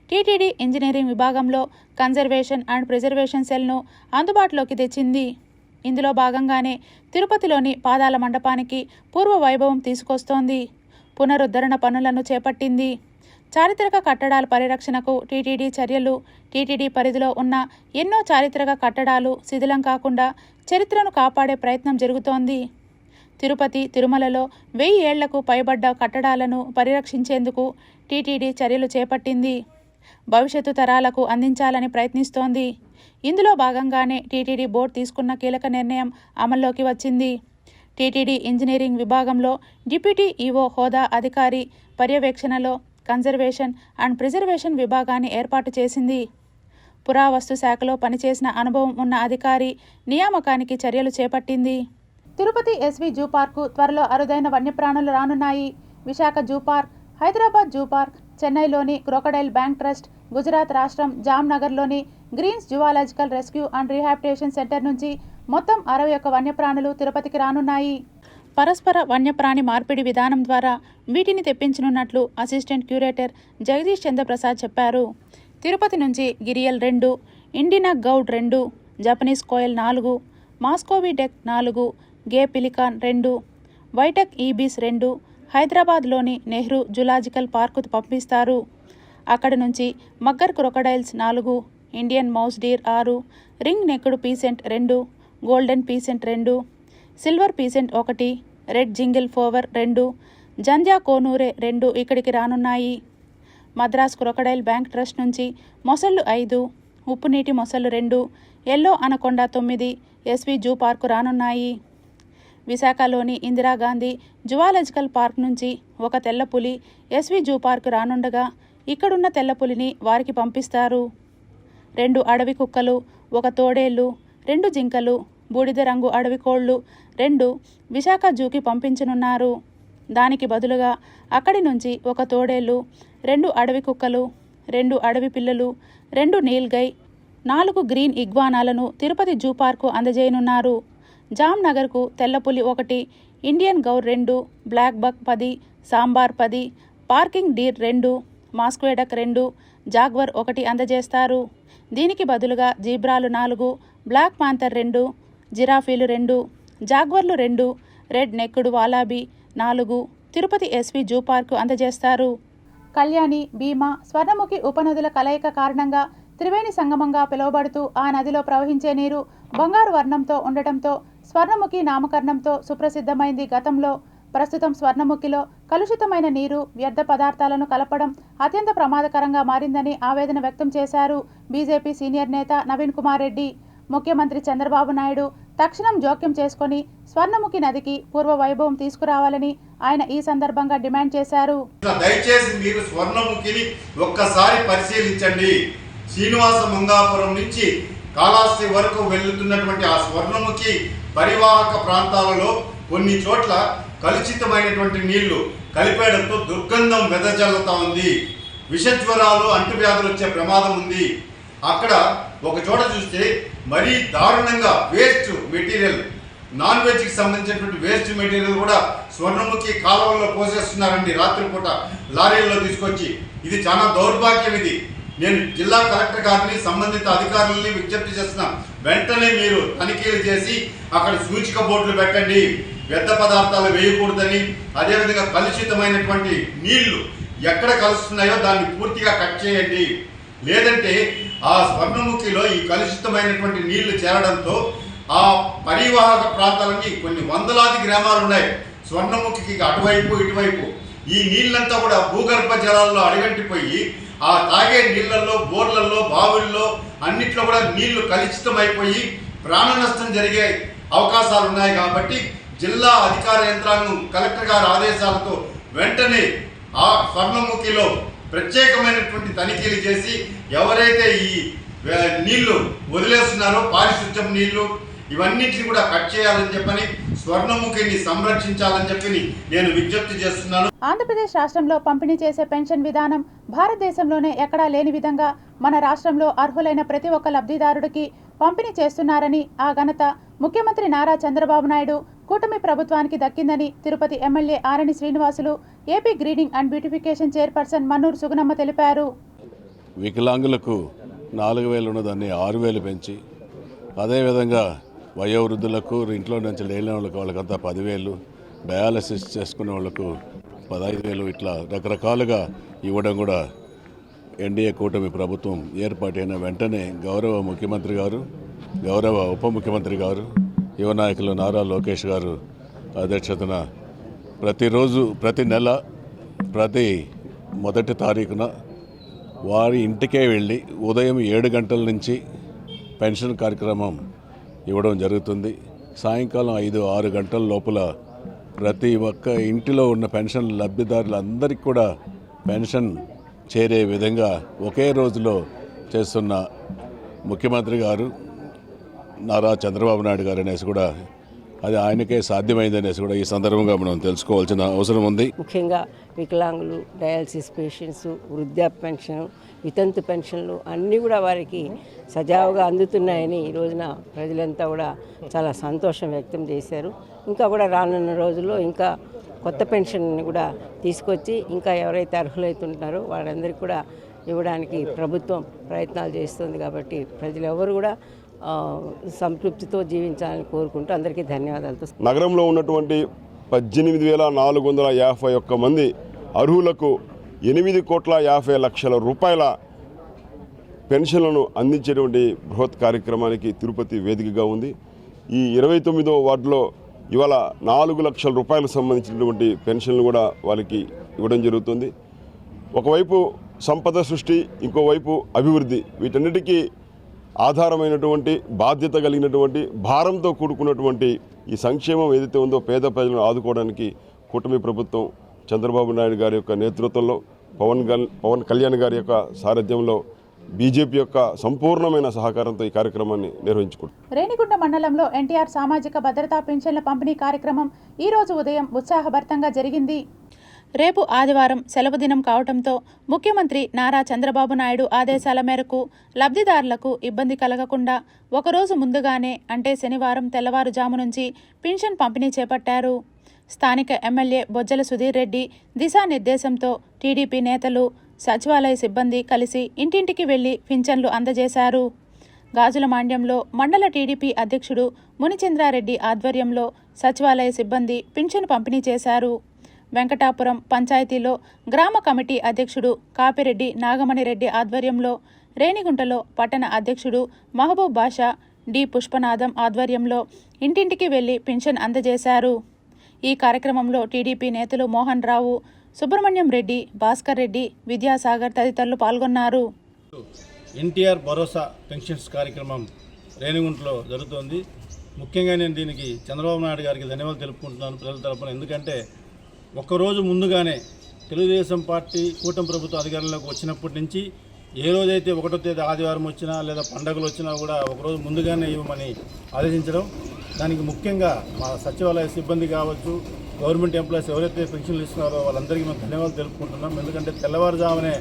టీటీడీ ఇంజనీరింగ్ విభాగంలో కన్జర్వేషన్ అండ్ ప్రిజర్వేషన్ సెల్ను అందుబాటులోకి తెచ్చింది. ఇందులో భాగంగానే తిరుపతిలోని పాదాల మండపానికి పూర్వ వైభవం తీసుకొస్తోంది. పునరుద్ధరణ పనులను చేపట్టింది. చారిత్రక కట్టడాల పరిరక్షణకు టీటీడీ చర్యలు. టీటీడీ పరిధిలో ఉన్న ఎన్నో చారిత్రక కట్టడాలు శిథిలం కాకుండా చరిత్రను కాపాడే ప్రయత్నం జరుగుతోంది. తిరుపతి, తిరుమలలో 1000 ఏళ్లకు పైబడ్డ కట్టడాలను పరిరక్షించేందుకు టీటీడీ చర్యలు చేపట్టింది. భవిష్యత్తు తరాలకు అందించాలని ప్రయత్నిస్తోంది. ఇందులో భాగంగానే టీటీడీ బోర్డు తీసుకున్న కీలక నిర్ణయం అమల్లోకి వచ్చింది. టీటీడీ ఇంజనీరింగ్ విభాగంలో డిప్యూటీ ఈవో హోదా అధికారి పర్యవేక్షణలో కన్జర్వేషన్ అండ్ ప్రిజర్వేషన్ విభాగాన్ని ఏర్పాటు చేసింది. పురావస్తు శాఖలో పనిచేసిన అనుభవం ఉన్న అధికారి నియామకానికి చర్యలు చేపట్టింది. తిరుపతి ఎస్వి జూ పార్కు త్వరలో అరుదైన వన్యప్రాణులు రానున్నాయి. Visakha zoo park, Hyderabad zoo park, చెన్నైలోని క్రొకడైల్ బ్యాంక్ ట్రస్ట్, గుజరాత్ రాష్ట్రం జామ్నగర్లోని greens zoological rescue and rehabilitation centre నుంచి మొత్తం 61 వన్యప్రాణులు తిరుపతికి రానున్నాయి. పరస్పర వన్యప్రాణి మార్పిడి విధానం ద్వారా వీటిని తెప్పించనున్నట్లు అసిస్టెంట్ క్యూరేటర్ జగదీష్ చంద్రప్రసాద్ చెప్పారు. తిరుపతి నుంచి గిరియల్ 2, ఇండినగ్ గౌడ్ 2, Japanese quail 4, muscovy duck 4, grey pelican 2, white ibis 2 హైదరాబాద్లోని నెహ్రూ జులాజికల్ పార్కు పంపిస్తారు. అక్కడి నుంచి mugger crocodiles 4, Indian mouse deer 6, ring necked pheasant 2, golden pheasant 2, silver pheasant 1, red jungle fowl 2, jandaya conure 2 ఇక్కడికి రానున్నాయి. మద్రాస్ క్రొకడైల్ బ్యాంక్ ట్రస్ట్ నుంచి మొసళ్ళు 5, ఉప్పునీటి మొసళ్ళు 2, yellow anaconda 9 SV zoo park రానున్నాయి. విశాఖలోని ఇందిరాగాంధీ జువాలజికల్ పార్క్ నుంచి ఒక తెల్లపులి ఎస్వి జూ పార్కు రానుండగా ఇక్కడున్న తెల్లపులిని వారికి పంపిస్తారు. 2 అడవి కుక్కలు, 1 తోడేళ్లు, 2 జింకలు, బూడిద రంగు అడవి కోళ్లు 2 విశాఖ జూకి పంపించనున్నారు. దానికి బదులుగా అక్కడి నుంచి 1 తోడేళ్లు, 2 అడవి కుక్కలు, 2 అడవి పిల్లలు, 2 నీల్గై, 4 గ్రీన్ ఇగ్వానాలను తిరుపతి జూ పార్కు అందజేయనున్నారు. జామ్నగర్కు తెల్లపులి 1, Indian gaur 2, black buck 10, sambar 10, barking deer 2, muscovy duck 2, jaguar 1 అందజేస్తారు. దీనికి బదులుగా జీబ్రాలు 4, బ్లాక్ పాంథర్ 2, జిరాఫీలు 2, జాగ్వర్లు 2, red necked wallaby 4 Tirupati SV zoo park అందజేస్తారు. కళ్యాణి, భీమా, స్వర్ణముఖి ఉపనదుల కలయిక కారణంగా త్రివేణి సంగమంగా పిలువబడుతూ ఆ నదిలో ప్రవహించే నీరు బంగారు వర్ణంతో ఉండటంతో స్వర్ణముఖి నామకరణంతో సుప్రసిద్ధమైంది. గతంలో ప్రస్తుతం స్వర్ణముఖిలో కలుషితమైన నీరు, వ్యర్థ పదార్థాలను కలపడం అత్యంత ప్రమాదకరంగా మారిందని ఆవేదన వ్యక్తం చేశారు బీజేపీ సీనియర్ నేత నవీన్ కుమార్ రెడ్డి. ముఖ్యమంత్రి చంద్రబాబు నాయుడు తక్షణం జోక్యం చేసుకుని స్వర్ణముఖి నదికి పూర్వ వైభవం తీసుకురావాలని ఆయన ఈ సందర్భంగా డిమాండ్ చేశారు.
దయచేసి మీరు స్వర్ణముఖిని ఒక్కసారి పరిశీలించండి. శ్రీనివాస మంగాపురం నుంచి కాళహస్తి వరకు వెళ్తున్నటువంటి ఆ స్వర్ణముఖి పరివాహక ప్రాంతాలలో కొన్ని చోట్ల కలుషితమైనటువంటి నీళ్లు కలిపేయడంతో దుర్గంధం వెదజల్లుతా ఉంది. విషజ్వరాలు, అంటువ్యాధులు వచ్చే ప్రమాదం ఉంది. అక్కడ ఒక చోట చూస్తే మరీ దారుణంగా వేస్ట్ మెటీరియల్, నాన్ వెజ్కి సంబంధించినటువంటి వేస్ట్ మెటీరియల్ కూడా స్వర్ణముఖి కాలువల్లో పోసేస్తున్నారండి. రాత్రిపూట లారీల్లో తీసుకొచ్చి, ఇది చాలా దౌర్భాగ్యం. ఇది నేను జిల్లా కలెక్టర్ గారిని, సంబంధిత అధికారులని విజ్ఞప్తి చేస్తున్నాను. వెంటనే మీరు తనిఖీలు చేసి అక్కడ సూచిక బోర్డులు పెట్టండి. వ్యర్థ పదార్థాలు వేయకూడదని, అదేవిధంగా కలుషితమైనటువంటి నీళ్లు ఎక్కడ కలుస్తున్నాయో దాన్ని పూర్తిగా కట్ చేయండి. లేదంటే ఆ స్వర్ణముఖిలో ఈ కలుషితమైనటువంటి నీళ్లు చేరడంతో ఆ పరివాహక ప్రాంతాలన్నీ కొన్ని వందలాది గ్రామాలు ఉన్నాయి. స్వర్ణముఖికి అటువైపు ఇటువైపు ఈ నీళ్ళంతా కూడా భూగర్భ జలాల్లో అడగంటిపోయి ఆ తాగే నీళ్ళల్లో, బోర్లల్లో, బావుల్లో అన్నిట్లో కూడా నీళ్లు కలుషితమైపోయి ప్రాణ నష్టం జరిగే అవకాశాలు ఉన్నాయి. కాబట్టి జిల్లా అధికార యంత్రాంగం కలెక్టర్ గారి ఆదేశాలతో వెంటనే ఆ స్వర్ణముఖిలో ప్రత్యేకమైనటువంటి తనిఖీలు చేసి ఎవరైతే ఈ నీళ్లు వదిలేస్తున్నారో పారిశుద్ధ్యం నీళ్లు ఇవన్నిటిని కూడా కట్ చేయాలని చెప్పని స్వర్ణముఖిని సంరక్షించాలని చెప్పి నేను విజ్ఞప్తి చేస్తున్నాను.
ఆంధ్రప్రదేశ్ రాష్ట్రంలో పంపిణీ చేసే పెన్షన్ విధానం భారతదేశంలోనే ఎక్కడా లేని విధంగా మన రాష్ట్రంలో అర్హులైన ప్రతి ఒక్క లబ్ధిదారుడికి పంపిణీ చేస్తున్నారని ఆ ఘనత ముఖ్యమంత్రి నారా చంద్రబాబు నాయుడు కూటమి ప్రభుత్వానికి దక్కిందని Tirupati MLA Arani Srinivasulu, AP greening and beautification chairperson Mannuru Sugunamma తెలిపారు.
వికలాంగులకు 4,000 ఉన్నదాన్ని 6,000 పెంచి, అదేవిధంగా వయోవృద్ధులకు, ఇంట్లో నుంచి లేని వాళ్ళకంతా 10,000, డయాలసిస్ చేసుకునే వాళ్ళకు 15,000 ఇట్లా రకరకాలుగా ఇవ్వడం కూడా ఎన్డీఏ కూటమి ప్రభుత్వం ఏర్పాటైన వెంటనే గౌరవ ముఖ్యమంత్రి గారు, గౌరవ ఉప ముఖ్యమంత్రి గారు, యువ నాయకులు నారా లోకేష్ గారు అధ్యక్షతన ప్రతిరోజు, ప్రతి నెల, ప్రతి 1వ తారీఖున వారి ఇంటికే వెళ్ళి ఉదయం 7 గంటల నుంచి పెన్షన్ కార్యక్రమం ఇవ్వడం జరుగుతుంది. సాయంకాలం 5-6 గంటల లోపల ప్రతి ఒక్క ఇంటిలో ఉన్న పెన్షన్ లబ్ధిదారులందరికీ కూడా పెన్షన్ చేరే విధంగా ఒకే రోజులో చేస్తున్న ముఖ్యమంత్రి గారు నారా చంద్రబాబు నాయుడు గారు అనేసి కూడా అది ఆయనకే సాధ్యమైందనేసి కూడా ఈ సందర్భంగా మనం తెలుసుకోవాల్సిన అవసరం ఉంది.
ముఖ్యంగా వికలాంగులు, డయాలసిస్ పేషెంట్స్, వృద్ధాప్య పెన్షన్, వితంతు పెన్షన్లు అన్నీ కూడా వారికి సజావుగా అందుతున్నాయని ఈ రోజున ప్రజలంతా కూడా చాలా సంతోషం వ్యక్తం చేశారు. ఇంకా కూడా రానున్న రోజుల్లో ఇంకా కొత్త పెన్షన్ని కూడా తీసుకొచ్చి ఇంకా ఎవరైతే అర్హులైతుంటారో వాళ్ళందరికీ కూడా ఇవ్వడానికి ప్రభుత్వం ప్రయత్నాలు చేస్తుంది. కాబట్టి ప్రజలు ఎవరు కూడా సంతృప్తితో జీవించాలని కోరుకుంటూ అందరికీ ధన్యవాదాలతో.
నగరంలో ఉన్నటువంటి 18,451 మంది అర్హులకు 8,50,00,000 రూపాయల పెన్షన్లను అందించేటువంటి బృహత్ కార్యక్రమానికి తిరుపతి వేదికగా ఉంది. ఈ 29వ వార్డులో ఇవాళ 4 లక్షల రూపాయలకు సంబంధించినటువంటి పెన్షన్లు కూడా వాళ్ళకి ఇవ్వడం జరుగుతుంది. ఒకవైపు సంపద సృష్టి, ఇంకోవైపు అభివృద్ధి, వీటన్నిటికీ ఆధారమైనటువంటి, బాధ్యత కలిగినటువంటి, భారంతో కూడుకున్నటువంటి ఈ సంక్షేమం ఏదైతే ఉందో పేద ప్రజలను ఆదుకోవడానికి కూటమి ప్రభుత్వం చంద్రబాబు నాయుడు గారి యొక్క నేతృత్వంలో, పవన్ కళ్యాణ్ గారి యొక్క సారథ్యంలో, బీజేపీ యొక్క సంపూర్ణమైన సహకారంతో ఈ కార్యక్రమాన్ని నిర్వహించుకుంటారు.
రేణిగుంట మండలంలో ఎన్టీఆర్ సామాజిక భద్రతా పెన్షన్ల పంపిణీ కార్యక్రమం ఈ రోజు ఉదయం ఉత్సాహభరితంగా జరిగింది. రేపు ఆదివారం సెలవు దినం కావడంతో ముఖ్యమంత్రి నారా చంద్రబాబు నాయుడు ఆదేశాల మేరకు లబ్ధిదారులకు ఇబ్బంది కలగకుండా ఒకరోజు ముందుగానే అంటే శనివారం తెల్లవారుజాము నుంచి పింఛన్ పంపిణీ చేపట్టారు. స్థానిక ఎమ్మెల్యే బొజ్జల సుధీర్ రెడ్డి దిశానిర్దేశంతో టీడీపీ నేతలు, సచివాలయ సిబ్బంది కలిసి ఇంటింటికి వెళ్లి పింఛన్లు అందజేశారు. గాజుల మాండ్యంలో మండల టీడీపీ అధ్యక్షుడు మునిచంద్రారెడ్డి ఆధ్వర్యంలో సచివాలయ సిబ్బంది పింఛను పంపిణీ చేశారు. వెంకటాపురం పంచాయతీలో గ్రామ కమిటీ అధ్యక్షుడు కాపిరెడ్డి నాగమణిరెడ్డి ఆధ్వర్యంలో, రేణిగుంటలో పట్టణ అధ్యక్షుడు మహబూబ్ బాషా, డి పుష్పనాథం ఆధ్వర్యంలో ఇంటింటికి వెళ్లి పింఛన్ అందజేశారు. ఈ కార్యక్రమంలో టీడీపీ నేతలు మోహన్ రావు, సుబ్రహ్మణ్యం రెడ్డి, భాస్కర్ రెడ్డి, విద్యాసాగర్ తదితరులు పాల్గొన్నారు.
ఎన్టీఆర్ భరోసా పెన్షన్స్ కార్యక్రమం రేణిగుంటలో జరుగుతోంది. ముఖ్యంగా నేను దీనికి చంద్రబాబు నాయుడు గారికి ధన్యవాదాలు తెలుపుకుంటున్నాను ప్రజల తరపున. ఎందుకంటే ఒక్కరోజు ముందుగానే తెలుగుదేశం పార్టీ కూటమి ప్రభుత్వం అధికారంలోకి వచ్చినప్పటి నుంచి ఏ రోజైతే 1వ తేదీ ఆదివారం వచ్చినా లేదా పండగలు వచ్చినా కూడా ఒకరోజు ముందుగానే ఇవ్వమని ఆదేశించడం, దానికి ముఖ్యంగా మా సచివాలయ సిబ్బంది కావచ్చు, గవర్నమెంట్ ఎంప్లాయీస్ ఎవరైతే పెన్షన్లు ఇస్తున్నారో వాళ్ళందరికీ మేము ధన్యవాదాలు తెలుపుకుంటున్నాం. ఎందుకంటే తెల్లవారుజామునే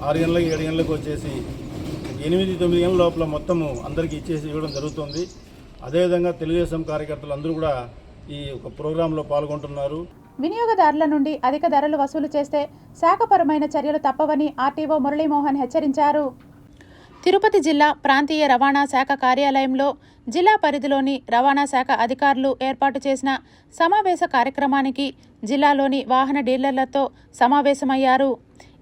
6 గంటలకు 7 గంటలకు వచ్చేసి 8-9 గంటల లోపల మొత్తము అందరికీ ఇచ్చేసి ఇవ్వడం జరుగుతుంది. అదేవిధంగా తెలుగుదేశం కార్యకర్తలు అందరూ కూడా ఈ ఒక ప్రోగ్రాంలో పాల్గొంటున్నారు.
వినియోగదారుల నుండి అధిక ధరలు వసూలు చేస్తే శాఖపరమైన చర్యలు తప్పవని ఆర్టీఓ మురళీమోహన్ హెచ్చరించారు. తిరుపతి జిల్లా ప్రాంతీయ రవాణా శాఖ కార్యాలయంలో జిల్లా పరిధిలోని రవాణా శాఖ అధికారులు ఏర్పాటు చేసిన సమావేశ కార్యక్రమానికి జిల్లాలోని వాహన డీలర్లతో సమావేశమయ్యారు.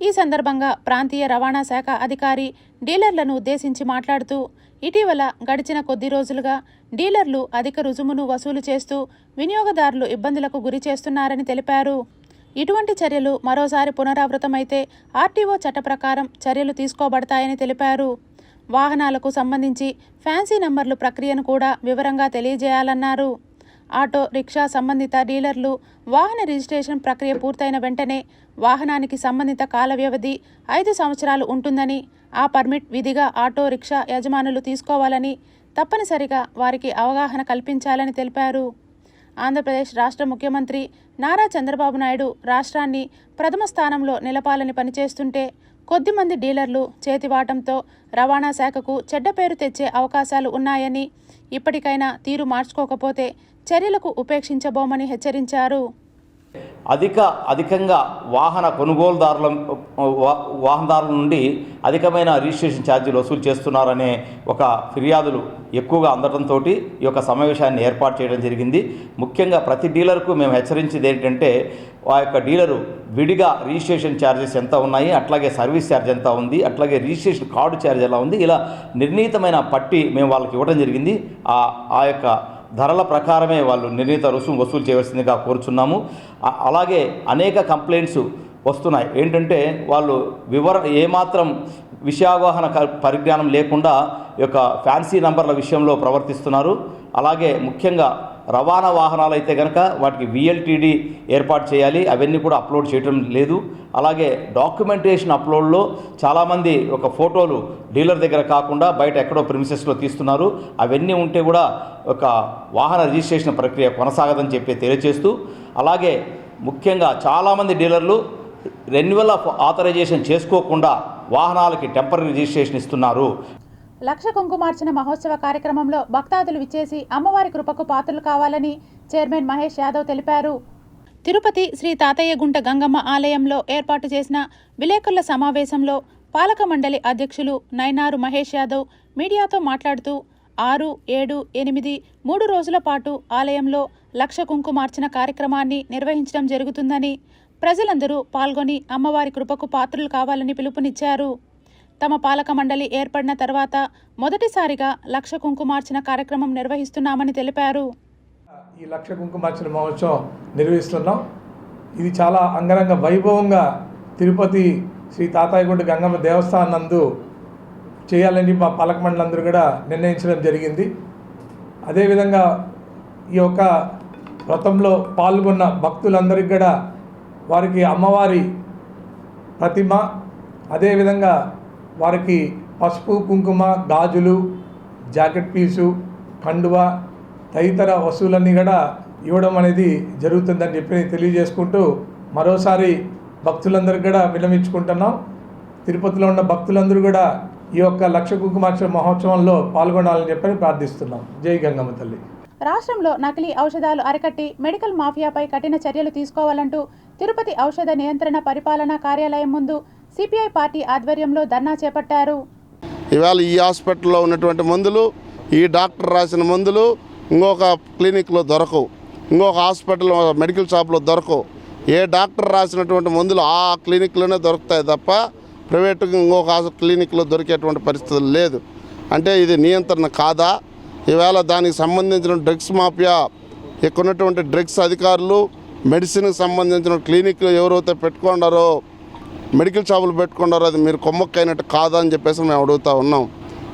ఈ సందర్భంగా ప్రాంతీయ రవాణా శాఖ అధికారి డీలర్లను ఉద్దేశించి మాట్లాడుతూ, ఇటీవల గడిచిన కొద్ది రోజులుగా డీలర్లు అధిక రుసుమును వసూలు చేస్తూ వినియోగదారులు ఇబ్బందులకు గురి చేస్తున్నారని తెలిపారు. ఇటువంటి చర్యలు మరోసారి పునరావృతమైతే ఆర్టీఓ చట్ట ప్రకారం చర్యలు తీసుకోబడతాయని తెలిపారు. వాహనాలకు సంబంధించి ఫ్యాన్సీ నంబర్లు ప్రక్రియను కూడా వివరంగా తెలియజేయాలన్నారు. ఆటో రిక్షా సంబంధిత డీలర్లు వాహన రిజిస్ట్రేషన్ ప్రక్రియ పూర్తయిన వెంటనే వాహనానికి సంబంధిత కాల వ్యవధి 5 సంవత్సరాలు ఉంటుందని, ఆ పర్మిట్ విధిగా ఆటో రిక్షా యజమానులు తీసుకోవాలని, తప్పనిసరిగా వారికి అవగాహన కల్పించాలని తెలిపారు. ఆంధ్రప్రదేశ్ రాష్ట్ర ముఖ్యమంత్రి నారా చంద్రబాబు నాయుడు రాష్ట్రాన్ని ప్రథమ స్థానంలో నిలపాలని పనిచేస్తుంటే కొద్దిమంది డీలర్లు చేతివాటంతో రవాణా శాఖకు చెడ్డ పేరు తెచ్చే అవకాశాలు ఉన్నాయని, ఇప్పటికైనా తీరు మార్చుకోకపోతే చర్యలకు ఉపేక్షించబోమని హెచ్చరించారు.
అధికంగా వాహనదారుల నుండి అధికమైన రిజిస్ట్రేషన్ ఛార్జీలు వసూలు చేస్తున్నారనే ఒక ఫిర్యాదులు ఎక్కువగా అందడంతో ఈ యొక్క సమావేశాన్ని ఏర్పాటు చేయడం జరిగింది. ముఖ్యంగా ప్రతి డీలర్కు మేము హెచ్చరించేది ఏంటంటే, ఆ యొక్క డీలరు విడిగా రిజిస్ట్రేషన్ ఛార్జెస్ ఎంత ఉన్నాయి, అట్లాగే సర్వీస్ ఛార్జ్ ఎంత ఉంది, అట్లాగే రిజిస్ట్రేషన్ కార్డు ఛార్జ్ ఎలా ఉంది, ఇలా నిర్ణీతమైన పట్టి మేము వాళ్ళకి ఇవ్వడం జరిగింది. ఆ యొక్క ధరల ప్రకారమే వాళ్ళు నిర్ణీత రుసుము వసూలు చేయవలసిందిగా కోరుచున్నాము. అలాగే అనేక కంప్లైంట్స్ వస్తున్నాయి. ఏంటంటే వాళ్ళు ఏమాత్రం విషయావగాహన పరిజ్ఞానం లేకుండా ఈ యొక్క ఫ్యాన్సీ నంబర్ల విషయంలో ప్రవర్తిస్తున్నారు. అలాగే ముఖ్యంగా రవాణా వాహనాలు అయితే కనుక వాటికి VLTD ఏర్పాటు చేయాలి, అవన్నీ కూడా అప్లోడ్ చేయడం లేదు. అలాగే డాక్యుమెంటేషన్ అప్లోడ్లో చాలామంది ఒక ఫోటోలు డీలర్ దగ్గర కాకుండా బయట ఎక్కడో ప్రిమిసెస్లో తీస్తున్నారు. అవన్నీ ఉంటే కూడా ఒక వాహన రిజిస్ట్రేషన్ ప్రక్రియ కొనసాగదని చెప్పి తెలియజేస్తూ, అలాగే ముఖ్యంగా చాలామంది డీలర్లు రెన్యువల్ ఆఫ్ ఆథరైజేషన్ చేసుకోకుండా వాహనాలకి టెంపరీ రిజిస్ట్రేషన్ ఇస్తున్నారు.
లక్ష కుంకుమార్చన మహోత్సవ కార్యక్రమంలో భక్తాదులు విచ్చేసి అమ్మవారి కృపకు పాత్రలు కావాలని చైర్మన్ మహేష్ యాదవ్ తెలిపారు. తిరుపతి శ్రీ తాతయ్యగుంట గంగమ్మ ఆలయంలో ఏర్పాటు చేసిన విలేకరుల సమావేశంలో పాలక మండలి అధ్యక్షులు నైనారు మహేష్ యాదవ్ మీడియాతో మాట్లాడుతూ 6, 7, 8 3 రోజుల పాటు ఆలయంలో లక్ష కుంకుమార్చన కార్యక్రమాన్ని నిర్వహించడం జరుగుతుందని, ప్రజలందరూ పాల్గొని అమ్మవారి కృపకు పాత్రలు కావాలని పిలుపునిచ్చారు. తమ పాలక మండలి ఏర్పడిన తర్వాత మొదటిసారిగా లక్ష కుంకుమార్చన కార్యక్రమం నిర్వహిస్తున్నామని తెలిపారు.
ఈ లక్ష కుంకుమార్చన మహోత్సవం నిర్వహిస్తున్నాం. ఇది చాలా అంగరంగ వైభవంగా తిరుపతి శ్రీ తాతయ్యగుంట గంగమ్మ దేవస్థానం నందు చేయాలని మా పాలక మండలి అందరూ కూడా నిర్ణయించడం జరిగింది. అదేవిధంగా ఈ యొక్క వ్రతంలో పాల్గొన్న భక్తులందరికీ కూడా వారికి అమ్మవారి ప్రతిమ, అదేవిధంగా వారికి పసుపు, కుంకుమ, గాజులు, జాకెట్ పీసు, కండువా తదితర వస్తువులన్నీ కూడా ఇవ్వడం అనేది జరుగుతుందని చెప్పి తెలియజేసుకుంటూ మరోసారి భక్తులందరికీ కూడా విన్నవించుకుంటున్నాం. తిరుపతిలో ఉన్న భక్తులందరూ కూడా ఈ యొక్క లక్ష కుంకుమార్చన మహోత్సవంలో పాల్గొనాలని చెప్పని ప్రార్థిస్తున్నాం. జై గంగమ్మ తల్లి.
రాష్ట్రంలో నకిలీ ఔషధాలు అరికట్టి మెడికల్ మాఫియాపై కఠిన చర్యలు తీసుకోవాలంటూ తిరుపతి ఔషధ నియంత్రణ పరిపాలనా కార్యాలయం ముందు సిపిఐ పార్టీ ఆధ్వర్యంలో ధర్నా చేపట్టారు.
ఇవాళ ఈ హాస్పిటల్లో ఉన్నటువంటి మందులు, ఈ డాక్టర్ రాసిన మందులు ఇంకొక క్లినిక్లో దొరకవు, ఇంకొక హాస్పిటల్ మెడికల్ షాప్లో దొరకవు. ఏ డాక్టర్ రాసినటువంటి మందులు ఆ క్లినిక్లోనే దొరుకుతాయి తప్ప ప్రైవేట్గా ఇంకొక క్లినిక్లో దొరికేటువంటి పరిస్థితులు లేదు. అంటే ఇది నియంత్రణ కాదా? ఈవేళ దానికి సంబంధించిన డ్రగ్స్ మాఫియా, ఇక్కడ ఉన్నటువంటి డ్రగ్స్ అధికారులు, మెడిసిన్కి సంబంధించిన క్లినిక్లు ఎవరైతే పెట్టుకున్నారో, మెడికల్ షాపులు పెట్టుకున్నారో అది మీరు కొమ్మక్కైనట్టు కాదా అని చెప్పేసి మేము అడుగుతూ ఉన్నాం.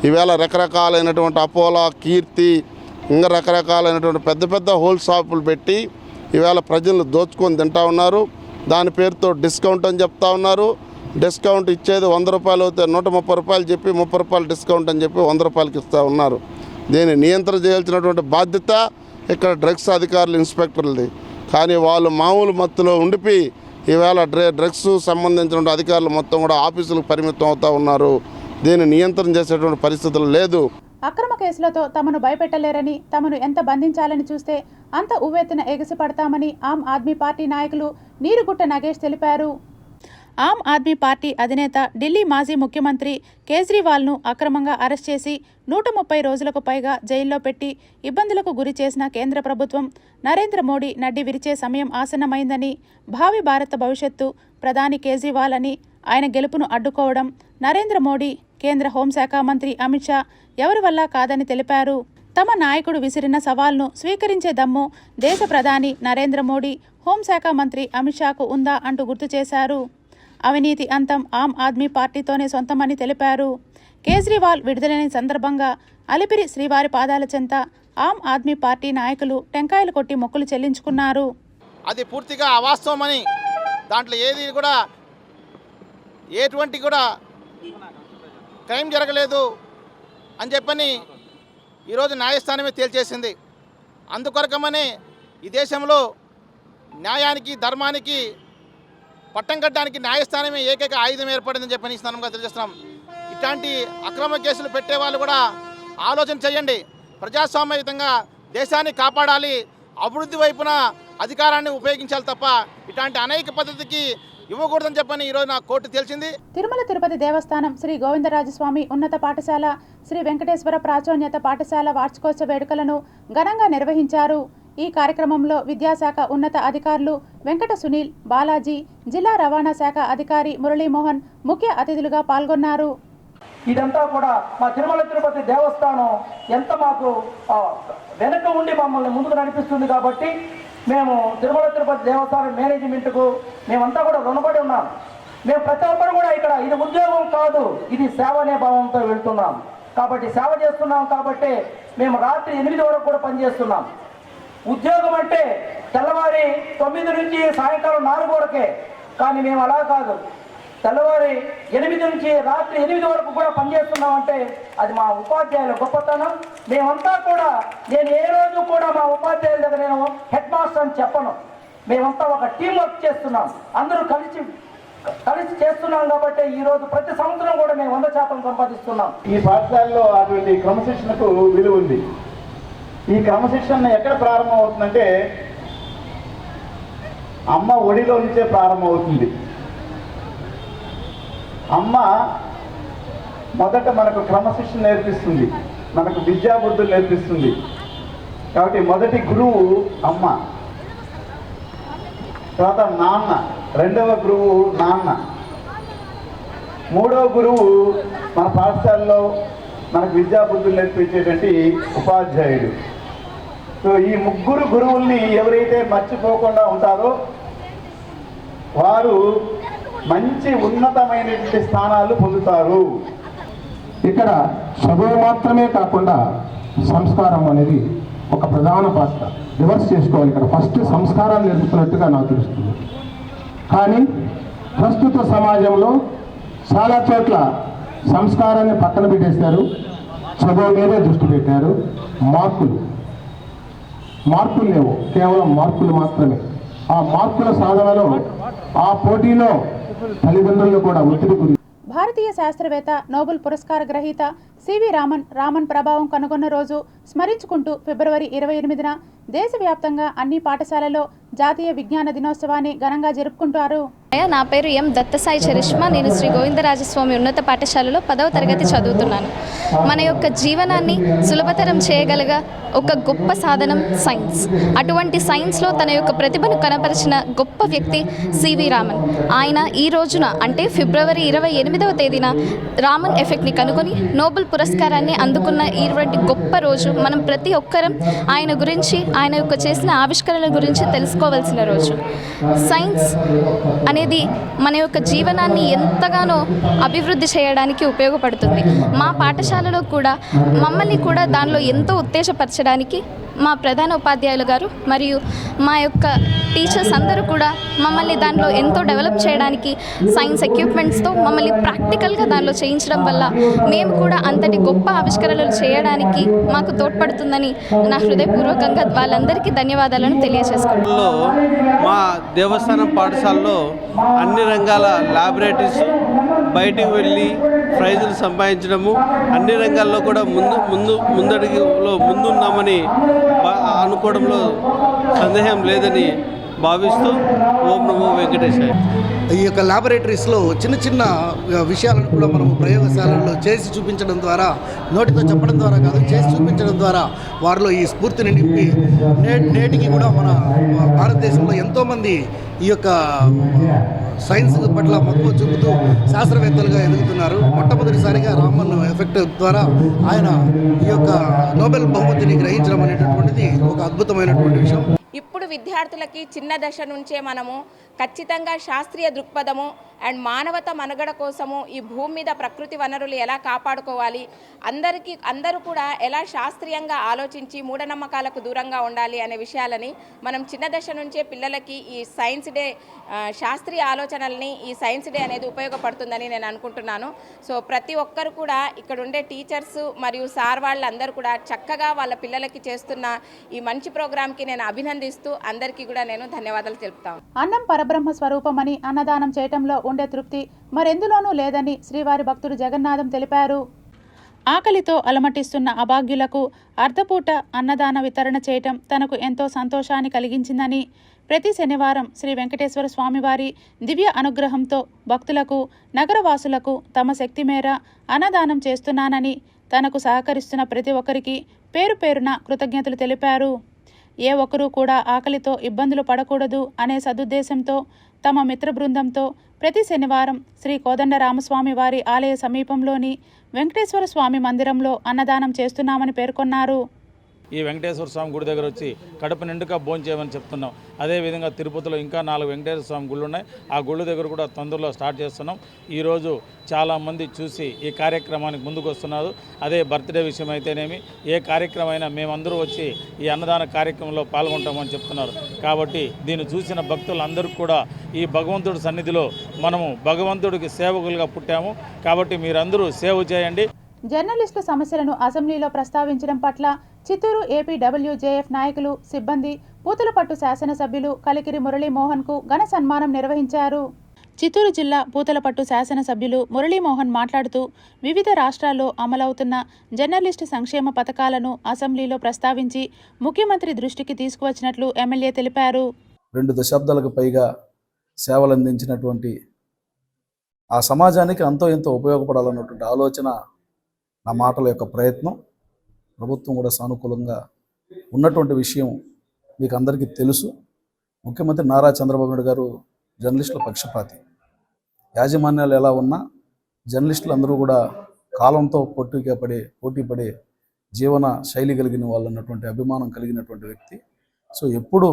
ఈవేళ రకరకాలైనటువంటి అపోలో, కీర్తి, ఇంకా రకరకాలైనటువంటి పెద్ద పెద్ద హోల్ షాపులు పెట్టి ఈవేళ ప్రజలను దోచుకొని తింటా ఉన్నారు. దాని పేరుతో డిస్కౌంట్ అని చెప్తా ఉన్నారు. డిస్కౌంట్ ఇచ్చేది 100 రూపాయలు అయితే 130 రూపాయలు చెప్పి 30 రూపాయలు డిస్కౌంట్ అని చెప్పి 100 రూపాయలకి ఇస్తూ ఉన్నారు. దీన్ని నియంత్రణ చేయాల్సినటువంటి బాధ్యత ఇక్కడ డ్రగ్స్ అధికారులు, ఇన్స్పెక్టర్లది. కానీ వాళ్ళు మామూలు మత్తులో ఉండిపోయి ఈవేళ డ్రగ్స్ సంబంధించిన అధికారులు మొత్తం కూడా ఆఫీసులకు పరిమితం అవుతూ ఉన్నారు. దీన్ని నియంత్రణ చేసేటువంటి పరిస్థితులు లేదు.
అక్రమ కేసులతో తమను భయపెట్టలేరని, తమను ఎంత బంధించాలని చూస్తే అంత ఉవ్వెత్తున ఎగసిపడతామని ఆమ్ ఆద్మీ పార్టీ నాయకులు నీరుగుట్ట నగేష్ తెలిపారు. ఆమ్ ఆద్మీ పార్టీ అధినేత ఢిల్లీ మాజీ ముఖ్యమంత్రి కేజ్రీవాల్ను అక్రమంగా అరెస్ట్ చేసి 130 రోజులకు పైగా జైల్లో పెట్టి ఇబ్బందులకు గురి చేసిన కేంద్ర ప్రభుత్వం నరేంద్ర మోడీ నడ్డి విరిచే సమయం ఆసన్నమైందని, భావి భారత భవిష్యత్తు ప్రధాని కేజ్రీవాల్ అని, ఆయన గెలుపును అడ్డుకోవడం నరేంద్ర మోడీ కేంద్ర హోంశాఖ మంత్రి అమిత్ షా ఎవరి వల్ల కాదని తెలిపారు. తమ నాయకుడు విసిరిన సవాల్ను స్వీకరించే దమ్ము దేశ ప్రధాని నరేంద్ర మోడీ, హోంశాఖ మంత్రి అమిత్ షాకు ఉందా అంటూ గుర్తు చేశారు. అవినీతి అంతం ఆమ్ ఆద్మీ పార్టీతోనే సొంతమని తెలిపారు. కేజ్రీవాల్ విడుదలైన సందర్భంగా అలిపిరి శ్రీవారి పాదాల చెంత ఆమ్ ఆద్మీ పార్టీ నాయకులు టెంకాయలు కొట్టి మొక్కులు చెల్లించుకున్నారు.
అది పూర్తిగా అవాస్తవమని, దాంట్లో ఏది కూడా ఎటువంటి కూడా క్రైమ్ జరగలేదు అని చెప్పని ఈరోజు న్యాయస్థానమే తేల్చేసింది. అందుకొరకమని ఈ దేశంలో న్యాయానికి, ధర్మానికి పట్టం కట్టడానికి న్యాయస్థానమే ఏకైక ఆయుధం ఏర్పడిందని చెప్పని స్థానంగా తెలియజేస్తున్నాం. ఇట్లాంటి అక్రమ కేసులు పెట్టే వాళ్ళు కూడా ఆలోచన చేయండి. ప్రజాస్వామ్యయుతంగా దేశాన్ని కాపాడాలి, అభివృద్ధి వైపున అధికారాన్ని ఉపయోగించాలి తప్ప ఇట్లాంటి అనేక పద్ధతికి ఇవ్వకూడదని చెప్పని ఈరోజు నా కోర్టు తెలిసింది.
తిరుమల తిరుపతి దేవస్థానం శ్రీ గోవిందరాజస్వామి ఉన్నత పాఠశాల, శ్రీ వెంకటేశ్వర ప్రాచోన్యత పాఠశాల వార్షికోత్సవ వేడుకలను ఘనంగా నిర్వహించారు. ఈ కార్యక్రమంలో విద్యాశాఖ ఉన్నత అధికారులు వెంకట సునీల్, బాలాజీ, జిల్లా రవాణా శాఖ అధికారి మురళీమోహన్ ముఖ్య అతిథులుగా పాల్గొన్నారు.
ఇదంతా కూడా మా తిరుమల తిరుపతి దేవస్థానం ఎంత మాకు వెనక ఉండి మమ్మల్ని ముందుకు నడిపిస్తుంది కాబట్టి మేము తిరుమల తిరుపతి దేవస్థానం మేనేజ్మెంట్కు మేమంతా కూడా రుణపడి ఉన్నాం. మేము ప్రతి ఒక్కరు కూడా ఇక్కడ ఇది ఉద్యోగం కాదు, ఇది సేవ అనే భావంతో వెళ్తున్నాం. కాబట్టి సేవ చేస్తున్నాం కాబట్టి మేము రాత్రి 8 వరకు కూడా పనిచేస్తున్నాం. ఉద్యోగం అంటే తెల్లవారి 9 నుంచి సాయంకాలం 4 వరకే, కానీ మేము అలా కాదు. తెల్లవారి 8 నుంచి రాత్రి 8 వరకు కూడా పనిచేస్తున్నామంటే అది మా ఉపాధ్యాయుల గొప్పతనం. మేమంతా కూడా, నేను ఏ రోజు కూడా మా ఉపాధ్యాయుల దగ్గర నేను హెడ్ మాస్టర్ అని చెప్పను. మేమంతా ఒక టీం వర్క్ చేస్తున్నాం, అందరూ కలిసి చేస్తున్నాం కాబట్టి ఈరోజు ప్రతి సంవత్సరం కూడా మేము 100% సంపాదిస్తున్నాం.
ఈ పాఠశాలలో అటువంటి క్రమశిక్షణకు విలువ ఉంది. ఈ క్రమశిక్షణ ఎక్కడ ప్రారంభం అవుతుందంటే అమ్మ ఒడిలో నుంచే ప్రారంభం అవుతుంది. అమ్మ మొదట మనకు క్రమశిక్షణ నేర్పిస్తుంది, మనకు విద్యాబుద్ధులు నేర్పిస్తుంది. కాబట్టి మొదటి గురువు అమ్మ, తర్వాత నాన్న, రెండవ గురువు నాన్న, మూడవ గురువు మన పాఠశాలలో మనకు విద్యాబుద్ధులు నేర్పించేటువంటి ఉపాధ్యాయుడు. సో ఈ ముగ్గురు గురువుల్ని ఎవరైతే మర్చిపోకుండా ఉంటారో వారు మంచి ఉన్నతమైనటువంటి స్థానాలు పొందుతారు.
ఇక్కడ చదువు మాత్రమే కాకుండా సంస్కారం అనేది ఒక ప్రధాన పాత్ర. రివర్స్ చేసుకోవాలి. ఇక్కడ ఫస్ట్ సంస్కారాన్ని నేర్పుతున్నట్టుగా నాకు తెలుస్తుంది. కానీ ప్రస్తుత సమాజంలో చాలా చోట్ల సంస్కారాన్ని పక్కన పెట్టేశారు, చదువు మీదే దృష్టి పెట్టారు. మార్కులు లేవు, కేవలం మార్కులు మాత్రమే. ఆ మార్కుల సాధనలో, ఆ పోటీలో తల్లిదండ్రులు కూడా ఒత్తిడి గురి.
భారతీయ శాస్త్రవేత్త, నోబెల్ పురస్కార గ్రహీత సివి రామన్ ప్రభావం కనుగొన్న రోజు స్మరించుకుంటూ ఫిబ్రవరి 28న దేశవ్యాప్తంగా అన్ని పాఠశాలలో జాతీయ విజ్ఞాన దినోత్సవాన్ని ఘనంగా జరుపుకుంటారు.
నా పేరు ఎం దత్తసాయి చరిష్మా. నేను శ్రీ గోవిందరాజస్వామి ఉన్నత పాఠశాలలో 10వ తరగతి చదువుతున్నాను. మన యొక్క జీవనాన్ని సులభతరం చేయగలగ ఒక గొప్ప సాధనం సైన్స్. అటువంటి సైన్స్లో తన యొక్క ప్రతిభను కనపరిచిన గొప్ప వ్యక్తి సివి రామన్. ఆయన ఈ రోజున అంటే ఫిబ్రవరి 28వ తేదీన రామన్ ఎఫెక్ట్ని కనుగొని నోబెల్ పురస్కారాన్ని అందుకున్న ఇటువంటి గొప్ప రోజు. మనం ప్రతి ఒక్కరం ఆయన గురించి, ఆయన యొక్క చేసిన ఆవిష్కరణల గురించి తెలుసుకోవాల్సిన రోజు. సైన్స్ అనేది మన యొక్క జీవనాన్ని ఎంతగానో అభివృద్ధి చేయడానికి ఉపయోగపడుతుంది. మా పాఠశాలలో కూడా మమ్మల్ని కూడా దానిలో ఎంతో ఉత్తేజపరచడానికి మా ప్రధాన ఉపాధ్యాయులు గారు మరియు మా యొక్క టీచర్స్ అందరూ కూడా మమ్మల్ని దానిలో ఎంతో డెవలప్ చేయడానికి సైన్స్ ఎక్విప్మెంట్స్తో మమ్మల్ని ప్రాక్టికల్గా దానిలో చేయించడం వల్ల మేము కూడా అంతటి గొప్ప ఆవిష్కరణలు చేయడానికి మాకు తోడ్పడుతుందని నా హృదయపూర్వకంగా వాళ్ళందరికీ ధన్యవాదాలను తెలియజేసుకుంటున్నాను.
మా దేవస్థానం పాఠశాలలో అన్ని రంగాల ల్యాబొరేటరీస్, బయటికి వెళ్ళి ప్రైజులు సంపాదించడము, అన్ని రంగాల్లో కూడా ముందడుగులో ముందున్నామని అనుకోవడంలో సందేహం లేదని భావిస్తూ ఓం నమో వెంకటేశాయ.
ఈ యొక్క ల్యాబొరేటరీస్లో చిన్న చిన్న విషయాలను కూడా మనం ప్రయోగశాలల్లో చేసి చూపించడం ద్వారా, నోటితో చెప్పడం ద్వారా కాదు, చేసి చూపించడం ద్వారా వారిలో ఈ స్ఫూర్తిని నింపి నేటికి కూడా మన భారతదేశంలో ఎంతోమంది ఈ యొక్క సైన్స్ పట్ల మక్కువ చూపుతూ శాస్త్రవేత్తలుగా ఎదుగుతున్నారు. మొట్టమొదటిసారిగా రామన్ ఎఫెక్ట్ ద్వారా ఆయన ఈ యొక్క నోబెల్ బహుమతిని గ్రహించడం అనేటటువంటిది ఒక అద్భుతమైనటువంటి విషయం.
ఇప్పుడు విద్యార్థులకి చిన్న దశ నుంచే మనము ఖచ్చితంగా శాస్త్రీయ దృక్పథము అండ్ మానవత మనుగడ కోసము ఈ భూమి మీద ప్రకృతి వనరులు ఎలా కాపాడుకోవాలి, అందరూ కూడా ఎలా శాస్త్రీయంగా ఆలోచించి మూఢనమ్మకాలకు దూరంగా ఉండాలి అనే విషయాలని మనం చిన్న దశ నుంచే పిల్లలకి ఈ సైన్స్ డే శాస్త్రీయ ఆలోచనల్ని ఈ సైన్స్ డే అనేది ఉపయోగపడుతుందని నేను అనుకుంటున్నాను. సో ప్రతి ఒక్కరు కూడా ఇక్కడ ఉండే టీచర్స్ మరియు సార్ వాళ్ళందరూ కూడా చక్కగా వాళ్ళ పిల్లలకి చేస్తున్న ఈ మంచి ప్రోగ్రామ్కి నేను అభినందిస్తూ అందరికీ కూడా నేను ధన్యవాదాలు తెలుపుతాను.
అన్నం పరబ్రహ్మ స్వరూపమని అన్నదానం చేయటంలో ఉండే తృప్తి మరెందులోనూ లేదని శ్రీవారి భక్తుడు జగన్నాథం తెలిపారు. ఆకలితో అలమటిస్తున్న అభాగ్యులకు అర్ధపూట అన్నదాన వితరణ చేయటం తనకు ఎంతో సంతోషాన్ని కలిగించిందని, ప్రతి శనివారం శ్రీ వెంకటేశ్వర స్వామివారి దివ్య అనుగ్రహంతో భక్తులకు నగరవాసులకు తమ శక్తి మేర అన్నదానం చేస్తున్నానని, తనకు సహకరిస్తున్న ప్రతి ఒక్కరికి పేరు పేరున కృతజ్ఞతలు తెలిపారు. ఏ ఒక్కరూ కూడా ఆకలితో ఇబ్బందులు పడకూడదు అనే సదుద్దేశంతో తమ మిత్ర బృందంతో ప్రతి శనివారం శ్రీ కోదండరామస్వామి వారి ఆలయ సమీపంలోని వెంకటేశ్వర స్వామి మందిరంలో అన్నదానం చేస్తున్నామని పేర్కొన్నారు.
ఈ వెంకటేశ్వర స్వామి గుడి దగ్గర వచ్చి కడుపు నిండుగా భోంచేయమని చెప్తున్నాం. అదేవిధంగా తిరుపతిలో ఇంకా 4 వెంకటేశ్వర స్వామి గుళ్ళు ఉన్నాయి. ఆ గుళ్ళ దగ్గర కూడా తొందరలో స్టార్ట్ చేస్తున్నాం. ఈరోజు చాలామంది చూసి ఈ కార్యక్రమానికి ముందుకు వస్తున్నారు. అదే బర్త్డే విషయం అయితేనేమి, ఏ కార్యక్రమం అయినా మేమందరూ వచ్చి ఈ అన్నదాన కార్యక్రమంలో పాల్గొంటామని చెప్తున్నారు. కాబట్టి దీన్ని చూసిన భక్తులందరూ కూడా ఈ భగవంతుడి సన్నిధిలో మనము భగవంతుడికి సేవకులుగా పుట్టాము. కాబట్టి మీరందరూ సేవ చేయండి.
జర్నలిస్టుల సమస్యలను అసెంబ్లీలో ప్రస్తావించడం పట్ల చిత్తూరు ఏపీడబ్ల్యూజేఎఫ్ నాయకులు, సిబ్బంది, పూతలపట్టు శాసనసభ్యులు కలికిరి మురళీమోహన్కు ఘన సన్మానం నిర్వహించారు. చిత్తూరు జిల్లా పూతలపట్టు శాసనసభ్యులు మురళీమోహన్ మాట్లాడుతూ వివిధ రాష్ట్రాల్లో అమలవుతున్న జర్నలిస్టు సంక్షేమ పథకాలను అసెంబ్లీలో ప్రస్తావించి ముఖ్యమంత్రి దృష్టికి తీసుకువచ్చినట్లు ఎమ్మెల్యే తెలిపారు.
2 దశాబ్దాలకు పైగా సేవలు అందించినటువంటి ఆ సమాజానికి అంతో ఎంతో ఉపయోగపడాలన్నటువంటి ఆలోచన, నా మాటల యొక్క ప్రయత్నం, ప్రభుత్వం కూడా సానుకూలంగా ఉన్నటువంటి విషయం మీకు అందరికీ తెలుసు. ముఖ్యమంత్రి నారా చంద్రబాబు నాయుడు గారు జర్నలిస్టుల పక్షపాతి. యాజమాన్యాలు ఎలా ఉన్నా జర్నలిస్టులు అందరూ కూడా కాలంతో పోటీ పడే జీవన శైలి కలిగిన వాళ్ళు అన్నటువంటి అభిమానం కలిగినటువంటి వ్యక్తి. సో ఎప్పుడు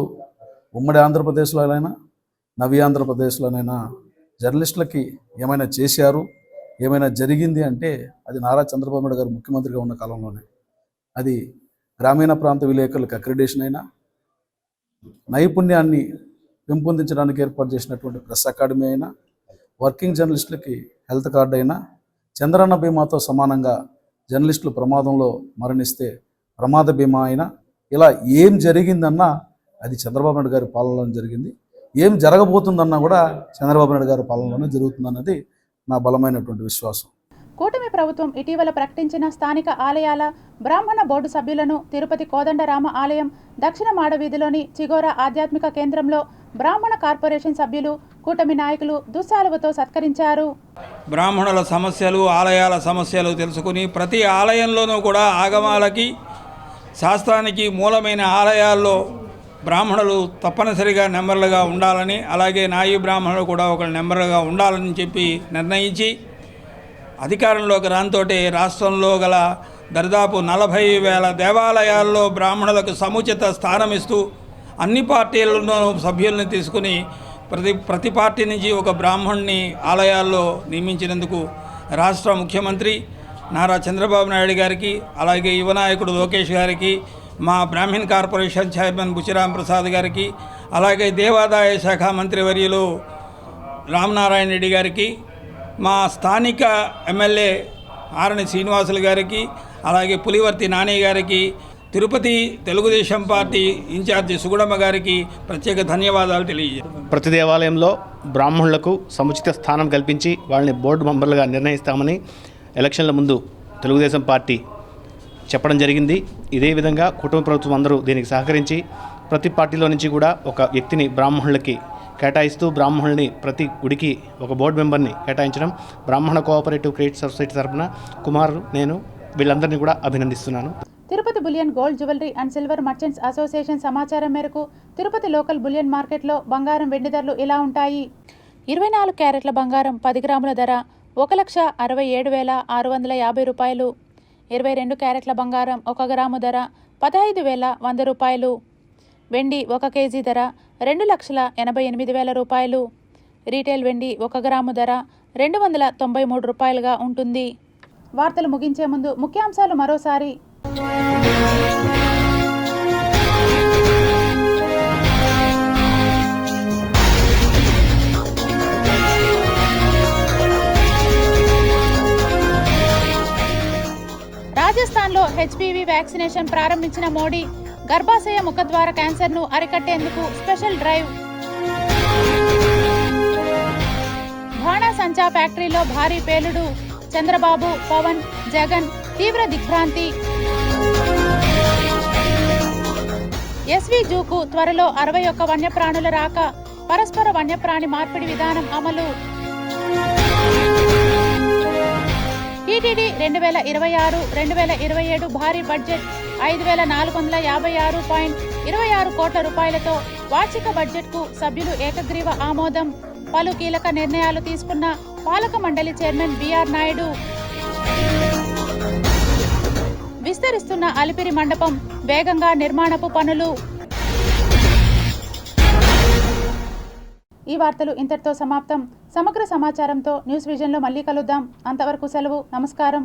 ఉమ్మడి ఆంధ్రప్రదేశ్లోనైనా నవీ ఆంధ్రప్రదేశ్లోనైనా జర్నలిస్టులకి ఏమైనా చేశారు, ఏమైనా జరిగింది అంటే అది నారా చంద్రబాబు నాయుడు గారు ముఖ్యమంత్రిగా ఉన్న కాలంలోనే. అది గ్రామీణ ప్రాంత విలేకరులకు అక్రిడేషన్ అయినా, నైపుణ్యాన్ని పెంపొందించడానికి ఏర్పాటు చేసినటువంటి ప్రెస్ అకాడమీ అయినా, వర్కింగ్ జర్నలిస్టులకి హెల్త్ కార్డు అయినా, చంద్రన్న బీమాతో సమానంగా జర్నలిస్టులు ప్రమాదంలో మరణిస్తే ప్రమాద బీమా అయినా, ఇలా ఏం జరిగిందన్నా అది చంద్రబాబు నాయుడు గారి పాలనలో జరిగింది. ఏం జరగబోతుందన్నా కూడా చంద్రబాబు నాయుడు గారి పాలనలోనే జరుగుతుందన్నది నా బలమైనటువంటి విశ్వాసం.
కూటమి ప్రభుత్వం ఇటీవల ప్రకటించిన స్థానిక ఆలయాల బ్రాహ్మణ బోర్డు సభ్యులను తిరుపతి కోదండరామ ఆలయం దక్షిణ మాడవీధిలోని చిగోరా ఆధ్యాత్మిక కేంద్రంలో బ్రాహ్మణ కార్పొరేషన్ సభ్యులు, కూటమి నాయకులు దుస్సాలువతో సత్కరించారు.
బ్రాహ్మణుల సమస్యలు, ఆలయాల సమస్యలు తెలుసుకుని ప్రతి ఆలయంలోనూ కూడా ఆగమాలకి, శాస్త్రానికి మూలమైన ఆలయాల్లో బ్రాహ్మణులు తప్పనిసరిగా నెంబర్లుగా ఉండాలని, అలాగే నాయి బ్రాహ్మణులు కూడా ఒక నెంబర్గా ఉండాలని చెప్పి నిర్ణయించి అధికారంలోకి రానితోటే రాష్ట్రంలో గల దాదాపు 40,000 దేవాలయాల్లో బ్రాహ్మణులకు సముచిత స్థానం ఇస్తూ అన్ని పార్టీలలో సభ్యుల్ని తీసుకుని ప్రతి పార్టీ నుంచి ఒక బ్రాహ్మణుని ఆలయాల్లో నియమించినందుకు రాష్ట్ర ముఖ్యమంత్రి నారా చంద్రబాబు నాయుడు గారికి, అలాగే యువ నాయకుడు లోకేష్ గారికి, మా బ్రాహ్మణ్ కార్పొరేషన్ చైర్మన్ బుచ్చిరామ్ ప్రసాద్ గారికి, అలాగే దేవాదాయ శాఖ మంత్రివర్యులు రామనారాయణ రెడ్డి గారికి, మా స్థానిక ఎమ్మెల్యే ఆరణి శ్రీనివాసులు గారికి, అలాగే పులివర్తి నాని గారికి, తిరుపతి తెలుగుదేశం పార్టీ ఇన్ఛార్జి సుగుడమ్మ గారికి ప్రత్యేక ధన్యవాదాలు తెలియజేస్తాను.
ప్రతి దేవాలయంలో బ్రాహ్మణులకు సముచిత స్థానం కల్పించి వాళ్ళని బోర్డు మెంబర్లుగా నిర్ణయిస్తామని ఎలక్షన్ల ముందు తెలుగుదేశం పార్టీ చెప్పడం జరిగింది. ఇదే విధంగా కుటుంబ ప్రభుత్వం అందరూ దీనికి సహకరించి ప్రతి పార్టీలో నుంచి కూడా ఒక వ్యక్తిని బ్రాహ్మణులకి కేటాయిస్తూ బ్రాహ్మణుల్ని ప్రతి గుడికి ఒక బోర్డు మెంబర్ని కేటాయించడం బ్రాహ్మణ కోఆపరేటివ్ క్రెడిట్ సొసైటీ తరఫున కుమార్ నేను వీళ్ళందరినీ కూడా అభినందిస్తున్నాను.
Tirupati bullion gold jewellery and silver merchants association సమాచారం మేరకు తిరుపతి లోకల్ బులియన్ మార్కెట్లో బంగారం, వెండి ధరలు ఇలా ఉంటాయి. 24 క్యారెట్ల బంగారం 10 గ్రాముల ధర 1,67,650 రూపాయలు. 22 క్యారెట్ల బంగారం 1 గ్రాము ధర 15,100 రూపాయలు. వెండి 1 కేజీ ధర 2,88,000 రూపాయలు. రీటైల్ వెండి 1 గ్రాము ధర 293 రూపాయలుగా ఉంటుంది. వార్తలు ముగించే ముందు ముఖ్యాంశాలు మరోసారి. రాజస్థాన్లో హెచ్పివి వ్యాక్సినేషన్ ప్రారంభించిన మోడీ, గర్భాశయ ముఖద్వార క్యాన్సర్ను అరికట్టేందుకు స్పెషల్ డ్రైవ్. బాణాసంచా ఫ్యాక్టరీలో భారీ పేలుడు, చంద్రబాబు, పవన్, జగన్ తీవ్ర దిగ్భ్రాంతి. ఎస్వి జూకు త్వరలో 61 వన్యప్రాణుల రాక, పరస్పర వన్యప్రాణి మార్పిడి విధానం అమలు. టీటీడీ 2026-2027 భారీ బడ్జెట్ 5,456.26 కోట్ల రూపాయలతో వార్షిక బడ్జెట్కు సభ్యులు ఏకగ్రీవ ఆమోదం. పలు కీలక నిర్ణయాలు తీసుకున్న పాలక మండలి చైర్మన్ బిఆర్ నాయుడు. విస్తరిస్తున్న అలిపిరి మండపం, వేగంగా నిర్మాణపు పనులు. ఈ వార్తలు ఇంతటితో సమాప్తం. సమగ్ర సమాచారంతో న్యూస్ విజన్లో మళ్ళీ కలుద్దాం. అంతవరకు సెలవు. నమస్కారం.